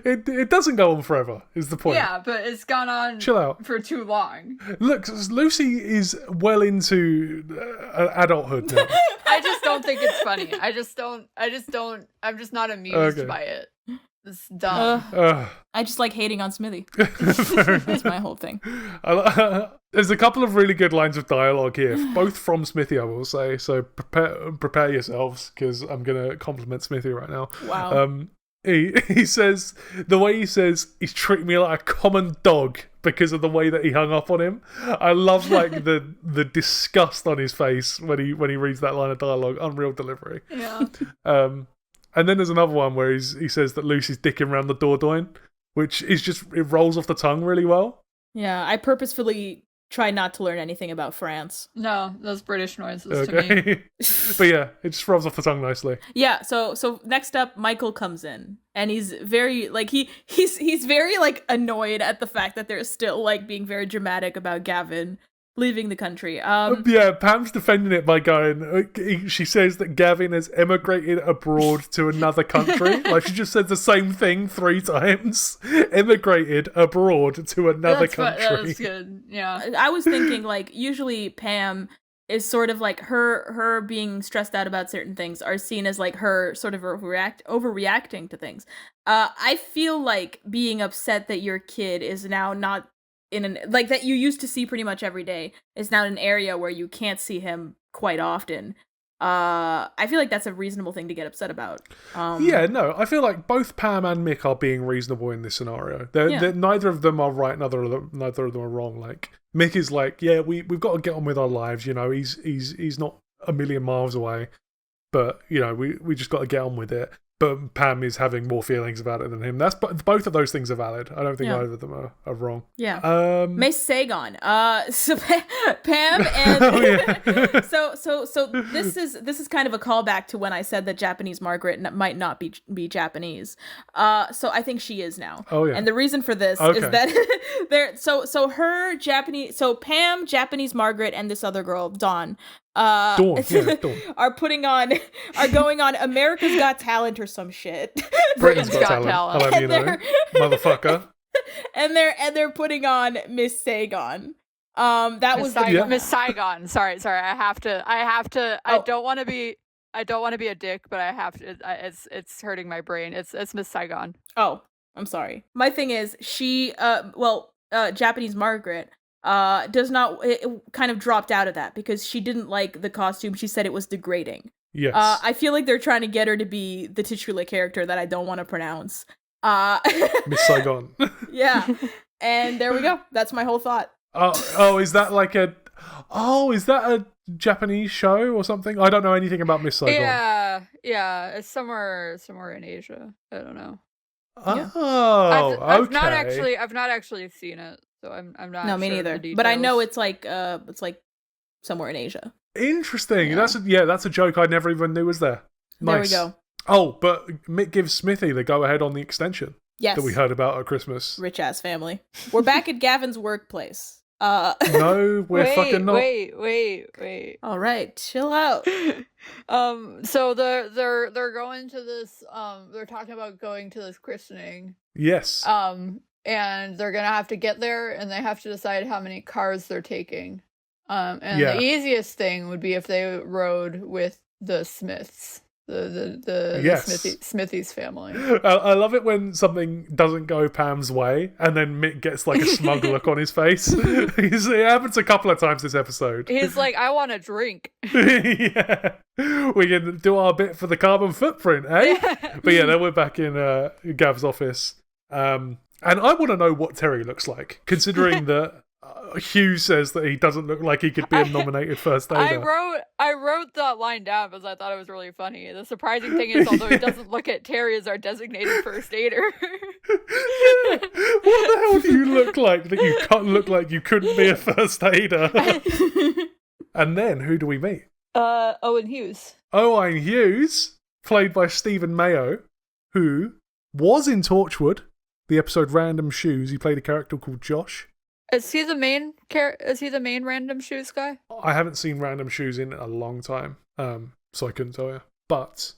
[SPEAKER 3] It doesn't go on forever, is the point.
[SPEAKER 4] Yeah, but it's gone on
[SPEAKER 3] Chill out.
[SPEAKER 4] for too long.
[SPEAKER 3] Look, Lucy is well into adulthood now.
[SPEAKER 4] I just don't think it's funny. I'm just not amused by it. It's dumb.
[SPEAKER 5] I just like hating on Smithy. That's my whole thing.
[SPEAKER 3] There's a couple of really good lines of dialogue here, both from Smithy, I will say. So prepare yourselves, because I'm going to compliment Smithy right now.
[SPEAKER 5] Wow.
[SPEAKER 3] He says, the way he says, he's treating me like a common dog because of the way that he hung up on him. I love like the disgust on his face when he reads that line of dialogue. Unreal delivery.
[SPEAKER 4] Yeah.
[SPEAKER 3] And then there's another one where he says that Lucy's dicking around the door doing, which is just, it rolls off the tongue really well.
[SPEAKER 5] Yeah, I purposefully try not to learn anything about France.
[SPEAKER 4] No, those British noises to me.
[SPEAKER 3] But yeah, it just rolls off the tongue nicely.
[SPEAKER 5] Yeah, so next up, Michael comes in, and he's very, like, he's very, like, annoyed at the fact that they're still, like, being very dramatic about Gavin leaving the country.
[SPEAKER 3] Yeah, Pam's defending it by going, she says that Gavin has emigrated abroad to another country. Like, she just said the same thing 3 times. Emigrated abroad to another country.
[SPEAKER 4] That's good, yeah.
[SPEAKER 5] I was thinking, like, usually Pam is sort of like her being stressed out about certain things are seen as like her sort of overreacting to things. I feel like being upset that your kid is now not in an, like, that you used to see pretty much every day is now an area where you can't see him quite often. I feel like that's a reasonable thing to get upset about.
[SPEAKER 3] Yeah, no, I feel like both Pam and Mick are being reasonable in this scenario. Neither of them are right, neither of them are wrong. Like, Mick is like, yeah, we've got to get on with our lives. You know, he's not a million miles away, but you know, we just got to get on with it. But Pam is having more feelings about it than him. Both of those things are valid. I don't think either of them are wrong.
[SPEAKER 5] Yeah. Miss Sagon. So Pam and so this is kind of a callback to when I said that Japanese Margaret might not be Japanese. So I think she is now.
[SPEAKER 3] Oh yeah.
[SPEAKER 5] And the reason for this is that so Pam, Japanese Margaret, and this other girl, Dawn.
[SPEAKER 3] Dawn.
[SPEAKER 5] are going on America's Got Talent or some shit.
[SPEAKER 3] Britain's Got Talent. I'll have you know, motherfucker.
[SPEAKER 5] and they're putting on Miss Saigon. That was
[SPEAKER 4] Miss Saigon. Sorry. I have to.
[SPEAKER 5] Oh.
[SPEAKER 4] I don't want to be a dick, but I have to. It's hurting my brain. It's Miss Saigon.
[SPEAKER 5] Oh, I'm sorry. My thing is she. Japanese Margaret. It kind of dropped out of that because she didn't like the costume. She said it was degrading.
[SPEAKER 3] Yes.
[SPEAKER 5] I feel like they're trying to get her to be the titular character that I don't want to pronounce.
[SPEAKER 3] Miss Saigon.
[SPEAKER 5] Yeah. And there we go. That's my whole thought.
[SPEAKER 3] Is that Japanese show or something? I don't know anything about Miss Saigon.
[SPEAKER 4] Yeah, it's somewhere in Asia. I don't know.
[SPEAKER 3] Oh,
[SPEAKER 4] I've
[SPEAKER 3] okay.
[SPEAKER 4] not actually seen it, so I'm not.
[SPEAKER 5] No, me
[SPEAKER 4] sure
[SPEAKER 5] neither.
[SPEAKER 4] of the
[SPEAKER 5] But I know
[SPEAKER 4] details.
[SPEAKER 5] it's like somewhere in Asia.
[SPEAKER 3] Interesting.
[SPEAKER 5] Yeah.
[SPEAKER 3] That's a joke I never even knew was there. Nice.
[SPEAKER 5] There we go.
[SPEAKER 3] Oh, but Mick gives Smithy the go ahead on the extension
[SPEAKER 5] Yes.
[SPEAKER 3] that we heard about at Christmas.
[SPEAKER 5] Rich ass family. We're back at Gavin's workplace.
[SPEAKER 3] No, we're fucking not.
[SPEAKER 4] Wait.
[SPEAKER 5] All right, chill out.
[SPEAKER 4] So they're going to this. They're talking about going to this christening.
[SPEAKER 3] Yes.
[SPEAKER 4] And they're gonna have to get there, and they have to decide how many cars they're taking. The easiest thing would be if they rode with the Smiths. The Smithy's family.
[SPEAKER 3] I love it when something doesn't go Pam's way, and then Mick gets like a smug look on his face. It happens a couple of times this episode.
[SPEAKER 4] He's like, I want a drink.
[SPEAKER 3] Yeah, we can do our bit for the carbon footprint, eh? But yeah, then we're back in Gav's office, and I want to know what Terry looks like, considering that Hugh says that he doesn't look like he could be a nominated first aider.
[SPEAKER 4] I wrote that line down because I thought it was really funny. The surprising thing is, although he doesn't look at Terry as our designated first aider.
[SPEAKER 3] Yeah. What the hell do you look like that you can't look like you couldn't be a first aider? And then who do we meet?
[SPEAKER 4] Owen Hughes.
[SPEAKER 3] Owen Hughes, played by Stephen Mayo, who was in Torchwood, the episode Random Shoes. He played a character called Josh.
[SPEAKER 4] Is he the main Random Shoes guy?
[SPEAKER 3] I haven't seen Random Shoes in a long time, so I couldn't tell you. But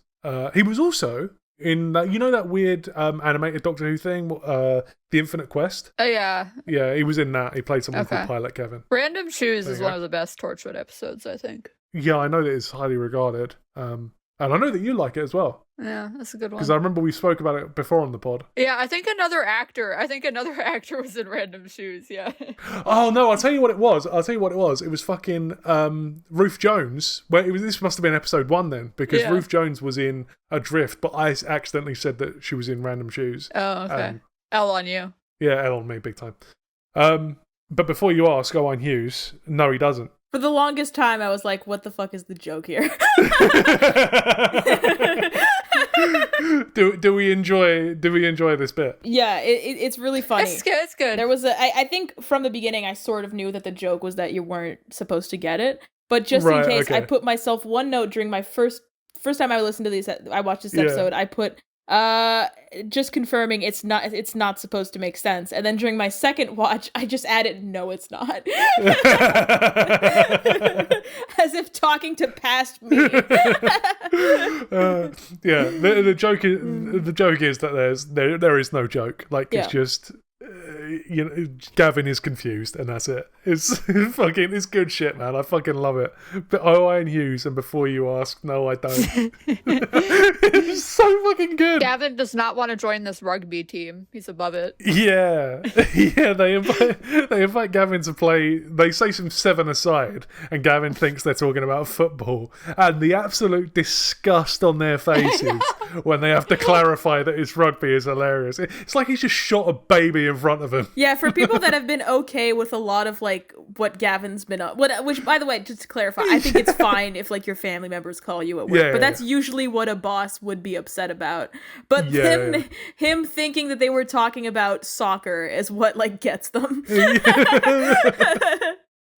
[SPEAKER 3] he was also in that, that weird animated Doctor Who thing, The Infinite Quest.
[SPEAKER 4] Oh yeah.
[SPEAKER 3] Yeah, he was in that. He played someone called Pilot Kevin.
[SPEAKER 4] Random Shoes is one of the best Torchwood episodes, I think.
[SPEAKER 3] Yeah, I know that it's highly regarded. And I know that you like it as well.
[SPEAKER 4] Yeah, that's a good one.
[SPEAKER 3] Because I remember we spoke about it before on the pod.
[SPEAKER 4] Yeah, I think another actor was in Random Shoes, yeah.
[SPEAKER 3] Oh, no, I'll tell you what it was. It was fucking Ruth Jones. This must have been episode 1 then, because Ruth Jones was in Adrift, but I accidentally said that she was in Random Shoes.
[SPEAKER 4] Oh, okay. L on you.
[SPEAKER 3] Yeah, L on me, big time. But before you ask, Owen Hughes, no, he doesn't.
[SPEAKER 5] For the longest time, I was like, what the fuck is the joke here?
[SPEAKER 3] Do we enjoy this bit?
[SPEAKER 5] Yeah, it's really funny.
[SPEAKER 4] It's good.
[SPEAKER 5] There was I think from the beginning, I sort of knew that the joke was that you weren't supposed to get it. But just in case, I put myself one note during my first time I listened to these. I watched this episode. I put just confirming it's not supposed to make sense. And then during my second watch, I just added, no, it's not. As if talking to past me.
[SPEAKER 3] Yeah, the joke is that there is no joke. Like, it's just Gavin is confused, and that's it. It's it's good shit, man. I fucking love it. But Owen Hughes, and before you ask, no, I don't. It's so fucking good.
[SPEAKER 4] Gavin does not want to join this rugby team. He's above it.
[SPEAKER 3] Yeah. They invite Gavin to play. They say some 7-a-side, and Gavin thinks they're talking about football, and the absolute disgust on their faces when they have to clarify that it's rugby is hilarious. It's like he's just shot a baby in front of him.
[SPEAKER 5] Yeah, for people that have been okay with a lot of what Gavin's been up, which by the way, just to clarify, I think it's fine if your family members call you at work, but that's usually what a boss would be upset about. But him thinking that they were talking about soccer is what gets them.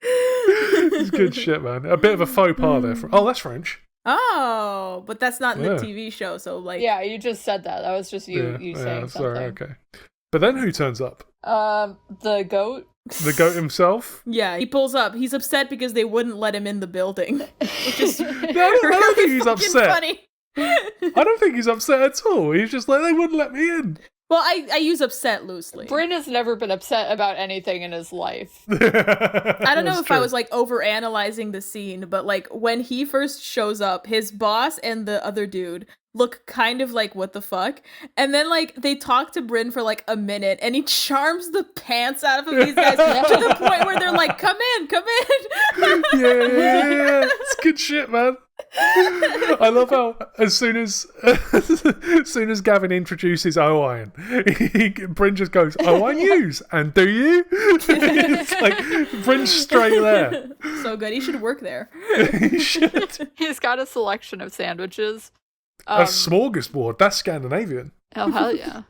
[SPEAKER 3] It's good shit, man. A bit of a faux pas there. That's French.
[SPEAKER 5] Oh, but that's not in the TV show, so
[SPEAKER 4] yeah, you just said that. That was just you saying something.
[SPEAKER 3] Sorry, okay. But then who turns up?
[SPEAKER 4] The goat.
[SPEAKER 3] The goat himself?
[SPEAKER 5] Yeah, he pulls up. He's upset because they wouldn't let him in the building. Which is
[SPEAKER 3] I don't think he's upset.
[SPEAKER 5] Funny.
[SPEAKER 3] I don't think he's upset at all. He's just like, they wouldn't let me in.
[SPEAKER 5] Well, I use upset loosely.
[SPEAKER 4] Bryn has never been upset about anything in his life.
[SPEAKER 5] I don't know if I was over-analyzing the scene, but when he first shows up, his boss and the other dude look kind of like, what the fuck? And then they talk to Bryn for a minute, and he charms the pants out of these guys to the point where they're like, come in.
[SPEAKER 3] Yeah. It's good shit, man. I love how as soon as Gavin introduces Owen, Bryn just goes, Owen use, and do you? It's like Bryn's straight there.
[SPEAKER 5] So good. He should work there.
[SPEAKER 3] He should.
[SPEAKER 4] He's got a selection of sandwiches.
[SPEAKER 3] A smorgasbord. That's Scandinavian.
[SPEAKER 4] Oh, hell yeah.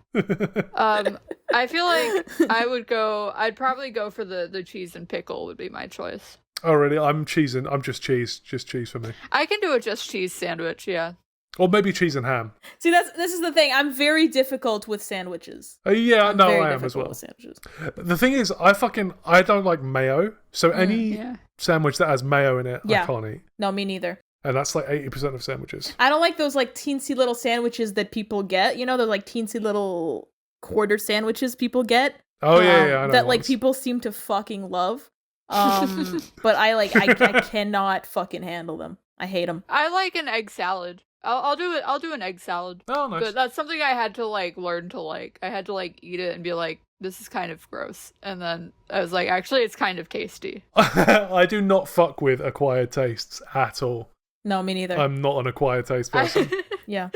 [SPEAKER 4] I feel like I'd probably go for the cheese and pickle would be my choice.
[SPEAKER 3] Oh, really? I'm just cheese. Just cheese for me.
[SPEAKER 4] I can do a just cheese sandwich, yeah.
[SPEAKER 3] Or maybe cheese and ham.
[SPEAKER 5] See, this is the thing. I'm very difficult with sandwiches.
[SPEAKER 3] Yeah,
[SPEAKER 5] I'm
[SPEAKER 3] no,
[SPEAKER 5] very
[SPEAKER 3] I am as
[SPEAKER 5] difficult
[SPEAKER 3] well.
[SPEAKER 5] with sandwiches.
[SPEAKER 3] The thing is, I don't like mayo, so any sandwich that has mayo in it, I can't eat.
[SPEAKER 5] No, me neither.
[SPEAKER 3] And that's like 80% of sandwiches.
[SPEAKER 5] I don't like those like teensy little sandwiches that people get. You know, those like teensy little quarter sandwiches people get.
[SPEAKER 3] Oh yeah, I know
[SPEAKER 5] that like
[SPEAKER 3] ones.
[SPEAKER 5] people seem to fucking love. But I cannot fucking handle them. I hate them.
[SPEAKER 4] I like an egg salad. I'll do an egg salad.
[SPEAKER 3] Oh, nice.
[SPEAKER 4] But that's something I had to like learn to like. I had to like eat it and be like, this is kind of gross. And then I was like, actually, it's kind of tasty.
[SPEAKER 3] I do not fuck with acquired tastes at all.
[SPEAKER 5] No, me neither.
[SPEAKER 3] I'm not an acquired taste person.
[SPEAKER 5] Yeah.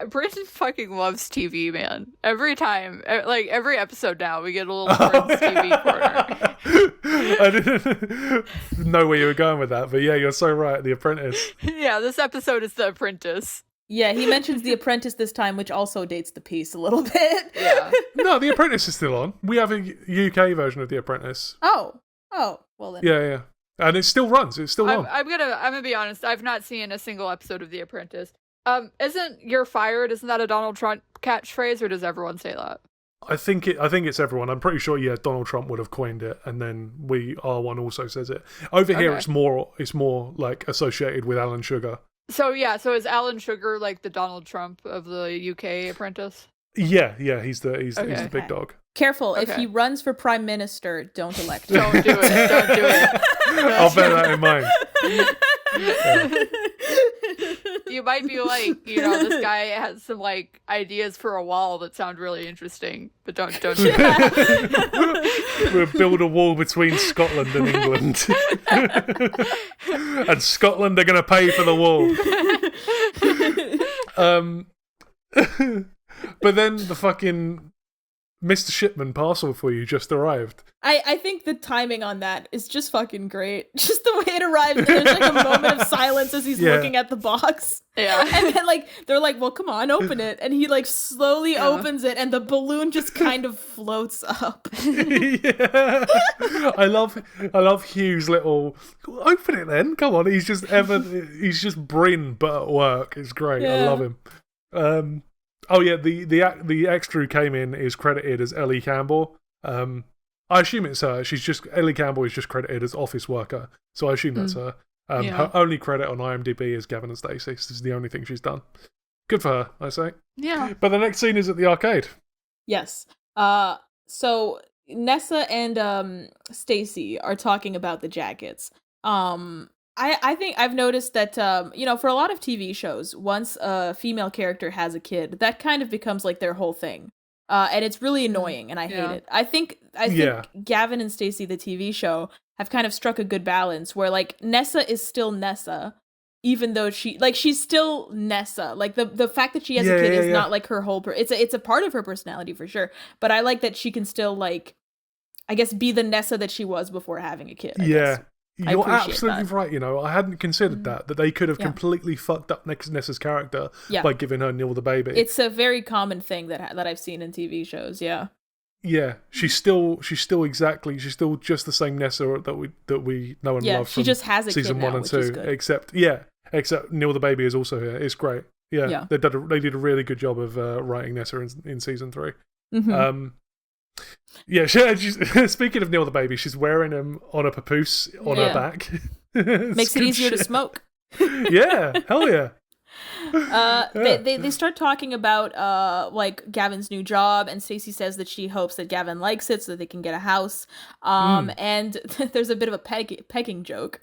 [SPEAKER 4] Britton fucking loves TV, man. Every time, like every episode now, we get a little Britton's TV corner.
[SPEAKER 3] I didn't know where you were going with that, but yeah, you're so right. The Apprentice.
[SPEAKER 4] Yeah, this episode is The Apprentice.
[SPEAKER 5] Yeah, he mentions The Apprentice this time, which also dates the piece a little bit.
[SPEAKER 4] Yeah.
[SPEAKER 3] No, The Apprentice is still on. We have a UK version of The Apprentice.
[SPEAKER 5] Oh, well then.
[SPEAKER 3] Yeah. And it still runs. It's still on.
[SPEAKER 4] I'm gonna be honest. I've not seen a single episode of The Apprentice. Isn't "You're fired"? Isn't that a Donald Trump catchphrase, or does everyone say that?
[SPEAKER 3] I think it's everyone. I'm pretty sure. Yeah, Donald Trump would have coined it, and then R1 also says it. Over here, it's more like associated with Alan Sugar.
[SPEAKER 4] So is Alan Sugar like the Donald Trump of the UK Apprentice?
[SPEAKER 3] Yeah, he's the big dog.
[SPEAKER 5] Careful, if he runs for prime minister, don't elect him.
[SPEAKER 4] Don't do it. Don't do it.
[SPEAKER 3] I'll bear that in mind.
[SPEAKER 4] You might be like, this guy has some like ideas for a wall that sound really interesting, but don't do it.
[SPEAKER 3] We'll build a wall between Scotland and England. And Scotland are going to pay for the wall. But then the fucking Mr. Shipman parcel for you just arrived.
[SPEAKER 5] I think the timing on that is just fucking great. Just the way it arrives, and there's like a moment of silence as he's looking at the box.
[SPEAKER 4] Yeah.
[SPEAKER 5] And then like they're like, well, come on, open it. And he like slowly opens it, and the balloon just kind of floats up.
[SPEAKER 3] Yeah. I love Hugh's little open it then. Come on, he's just Bryn but at work. It's great.
[SPEAKER 5] Yeah.
[SPEAKER 3] I love him. Oh yeah, the extra who came in is credited as Ellie Campbell. I assume it's her. Ellie Campbell is just credited as office worker, so I assume that's her. Her only credit on IMDb is Gavin and Stacey. This is the only thing she's done. Good for her, I say.
[SPEAKER 4] Yeah.
[SPEAKER 3] But the next scene is at the arcade.
[SPEAKER 5] Yes. So Nessa and Stacey are talking about the jackets. I think I've noticed that, for a lot of TV shows, once a female character has a kid, that kind of becomes like their whole thing. And it's really annoying, and I hate it. I think Gavin and Stacey, the TV show, have kind of struck a good balance where like Nessa is still Nessa, even though she's still Nessa. Like the fact that she has a kid is not like her whole it's a part of her personality for sure. But I like that she can still like, I guess, be the Nessa that she was before having a kid. I guess.
[SPEAKER 3] You're absolutely right. I hadn't considered that they could have completely fucked up Nessa's character by giving her Neil the baby.
[SPEAKER 5] It's a very common thing that I've seen in TV shows. Yeah.
[SPEAKER 3] Yeah, she's still just the same Nessa that we know and love.
[SPEAKER 5] She just has a
[SPEAKER 3] season
[SPEAKER 5] kid now,
[SPEAKER 3] 1 and
[SPEAKER 5] which
[SPEAKER 3] 2.
[SPEAKER 5] is good.
[SPEAKER 3] Except Neil the baby is also here. It's great. Yeah. They did a really good job of writing Nessa in season 3.
[SPEAKER 5] Mm-hmm.
[SPEAKER 3] She's speaking of Neil the baby, she's wearing him on a papoose on her back.
[SPEAKER 5] Makes it easier to smoke.
[SPEAKER 3] Yeah, hell yeah.
[SPEAKER 5] They start talking about like Gavin's new job, and Stacey says that she hopes that Gavin likes it so that they can get a house. And there's a bit of a pegging joke.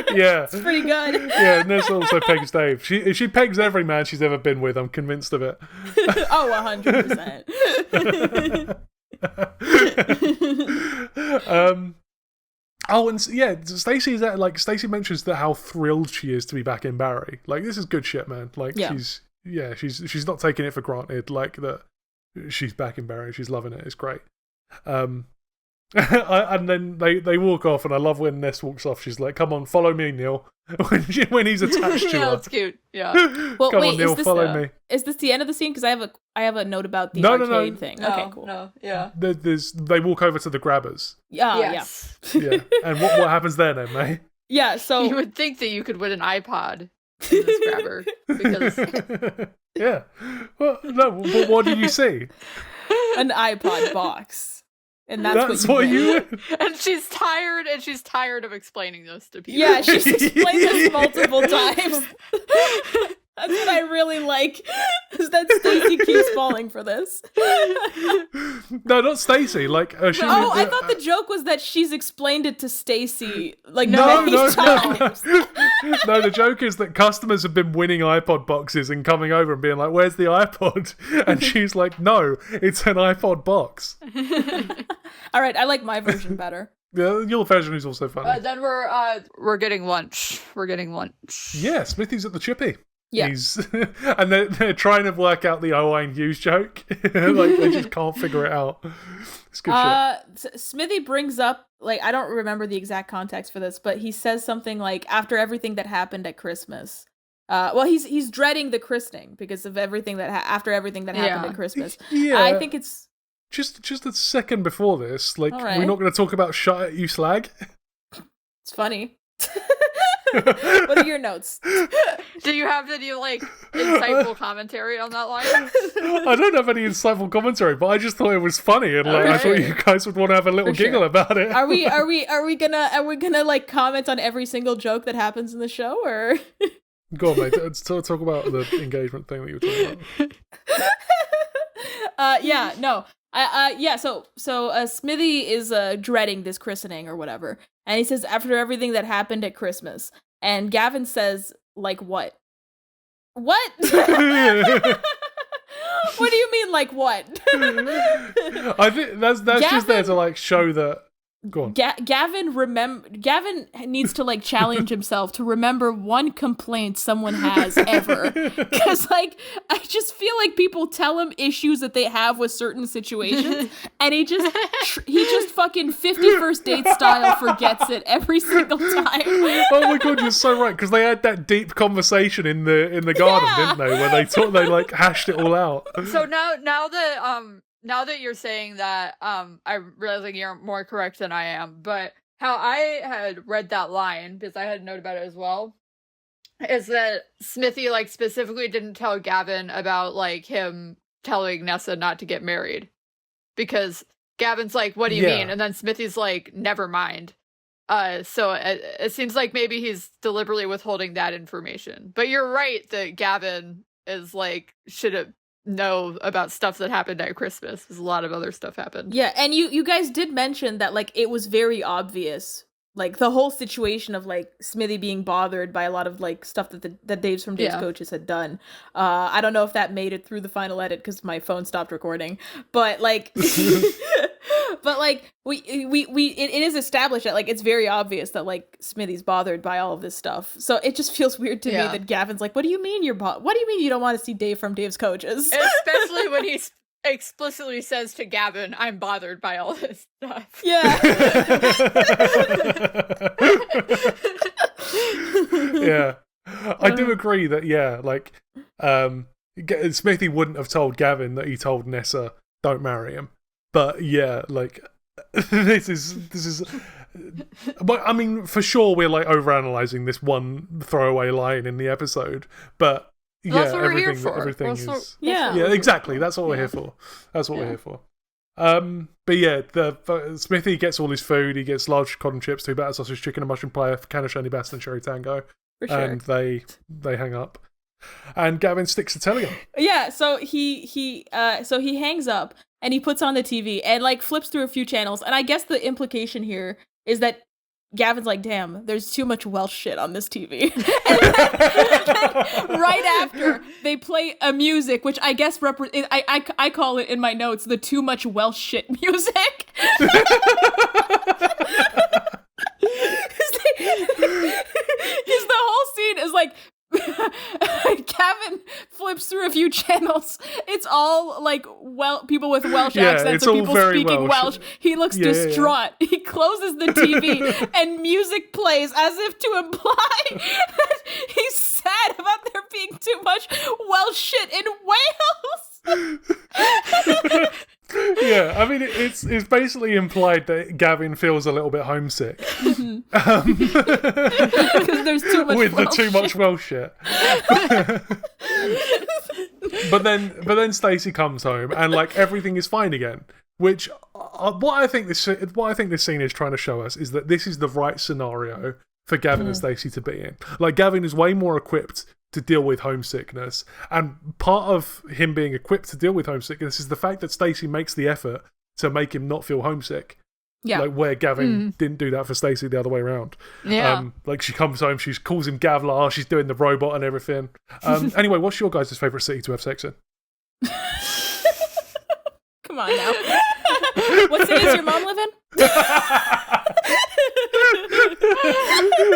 [SPEAKER 3] Yeah,
[SPEAKER 5] it's pretty good.
[SPEAKER 3] Yeah, Nessa also pegs Dave. She pegs every man she's ever been with. I'm convinced of it.
[SPEAKER 5] Oh, 100%.
[SPEAKER 3] Oh, and yeah, Stacey's like Stacey mentions that how thrilled she is to be back in Barry. Like, this is good shit, man. Like, she's not taking it for granted. Like that, she's back in Barry. She's loving it. It's great. And then they walk off, and I love when Ness walks off. She's like, "Come on, follow me, Neil." when he's attached to her.
[SPEAKER 4] That's cute. Yeah.
[SPEAKER 5] Well,
[SPEAKER 3] Come
[SPEAKER 5] wait,
[SPEAKER 3] on, Neil, follow me.
[SPEAKER 5] Is this the end of the scene? Because I have a note about the
[SPEAKER 3] No.
[SPEAKER 5] arcade thing.
[SPEAKER 4] No,
[SPEAKER 5] Okay, cool.
[SPEAKER 4] No, yeah.
[SPEAKER 3] They walk over to the grabbers.
[SPEAKER 4] Yes.
[SPEAKER 3] Yeah. And what happens there then, May?
[SPEAKER 5] Yeah, so
[SPEAKER 4] You would think that you could win an iPod in this grabber because
[SPEAKER 3] Yeah. Well, no, but what do you see?
[SPEAKER 5] an iPod box. And that's
[SPEAKER 3] what you
[SPEAKER 5] win.
[SPEAKER 4] and she's tired of explaining this to people.
[SPEAKER 5] Yeah, she's explained this multiple times. That's what I really like, is that Stacey keeps falling for this.
[SPEAKER 3] No, not Stacey. Like,
[SPEAKER 5] I thought the joke was that she's explained it to Stacey many times.
[SPEAKER 3] No, the joke is that customers have been winning iPod boxes and coming over and being like, "Where's the iPod?" And she's like, "No, it's an iPod box."
[SPEAKER 5] All right, I like my version better.
[SPEAKER 3] Yeah, your version is also funny.
[SPEAKER 4] Then we're getting lunch.
[SPEAKER 3] Yeah, Smithy's at the Chippy.
[SPEAKER 5] Yeah.
[SPEAKER 3] And they're trying to work out the Owen Hughes joke. Like, they just can't figure it out. It's good shit.
[SPEAKER 5] Smithy brings up, like, I don't remember the exact context for this, but he says something like, after everything that happened at Christmas. Well, he's dreading the christening because of everything that after everything that happened at Christmas.
[SPEAKER 3] Yeah.
[SPEAKER 5] I think it's
[SPEAKER 3] just a second before this. Like,
[SPEAKER 5] right.
[SPEAKER 3] we're not going to talk about "Shut It, You Slag."
[SPEAKER 5] It's funny. What are your notes?
[SPEAKER 4] Do you have any insightful commentary on that line?
[SPEAKER 3] I don't have any insightful commentary, but I just thought it was funny, and I thought you guys would want to have a little giggle about it.
[SPEAKER 5] Are we gonna like comment on every single joke that happens in the show, or?
[SPEAKER 3] Go on, mate. Let's talk about the engagement thing that you were talking about.
[SPEAKER 5] So Smithy is dreading this christening or whatever, and he says after everything that happened at Christmas, and Gavin says, like, what? What? What do you mean, like, what?
[SPEAKER 3] I think that's Gavin, just there to like show that. Go on.
[SPEAKER 5] Gavin needs to like challenge himself to remember one complaint someone has ever, because like I just feel like people tell him issues that they have with certain situations, and he just fucking 51st Date style forgets it every single time.
[SPEAKER 3] Oh my god, you're so right, because they had that deep conversation in the garden, didn't they? Where they like hashed it all out.
[SPEAKER 4] So now that you're saying that, I'm realizing you're more correct than I am, but how I had read that line, because I had a note about it as well, is that Smithy, like, specifically didn't tell Gavin about, like, him telling Nessa not to get married. Because Gavin's like, "What do you mean?" And then Smithy's like, "Never mind." So it seems like maybe he's deliberately withholding that information. But you're right that Gavin is, like, should have know about stuff that happened at Christmas, because a lot of other stuff happened.
[SPEAKER 5] Yeah, and you guys did mention that, like, it was very obvious, like, the whole situation of, like, Smithy being bothered by a lot of, like, stuff that Dave's from Dave's Coaches had done. I don't know if that made it through the final edit because my phone stopped recording, but like but like it is established that, like, it's very obvious that, like, Smithy's bothered by all of this stuff. So it just feels weird to me that Gavin's like, what do you mean what do you mean you don't want to see Dave from Dave's Coaches?
[SPEAKER 4] Especially when he explicitly says to Gavin, "I'm bothered by all this stuff."
[SPEAKER 5] Yeah.
[SPEAKER 3] Yeah. I do agree that, like, Smithy wouldn't have told Gavin that he told Nessa, "Don't marry him." But yeah, like, this is but I mean, for sure we're like overanalyzing this one throwaway line in the episode, but
[SPEAKER 4] that's what we're here for.
[SPEAKER 3] Everything is
[SPEAKER 5] yeah,
[SPEAKER 3] exactly. That's what we're here for. That's what we're here for. But yeah, Smithy gets all his food. He gets large cotton chips, 2 batter sausage, chicken and mushroom pie, a can of Shirley Bass and Cherry Tango,
[SPEAKER 5] for sure.
[SPEAKER 3] And they hang up. And Gavin sticks the telly on.
[SPEAKER 5] Yeah, so he hangs up and he puts on the TV and, like, flips through a few channels. And I guess the implication here is that Gavin's like, "Damn, there's too much Welsh shit on this TV." And then right after, they play a music, which I guess I call it in my notes the too much Welsh shit music. the whole scene is like Gavin flips through a few channels. It's all like people with Welsh accents or people speaking Welsh. He looks distraught. Yeah. He closes the TV and music plays as if to imply that he's sad about there being too much Welsh shit in Wales.
[SPEAKER 3] Yeah, I mean, it's basically implied that Gavin feels a little bit homesick.
[SPEAKER 5] Because there's too much
[SPEAKER 3] with
[SPEAKER 5] Welsh
[SPEAKER 3] the too much Welsh shit. But then Stacey comes home and like everything is fine again. Which what I think this scene is trying to show us is that this is the right scenario for Gavin and Stacey to be in. Like Gavin is way more equipped to deal with homesickness, and part of him being equipped to deal with homesickness is the fact that Stacey makes the effort to make him not feel homesick.
[SPEAKER 5] Yeah,
[SPEAKER 3] like where Gavin didn't do that for Stacey the other way around.
[SPEAKER 4] Yeah,
[SPEAKER 3] like she comes home, she calls him Gavlar, she's doing the robot and everything. Anyway, what's your guys' favourite city to have sex in?
[SPEAKER 5] Come on now. What city does your mom live in?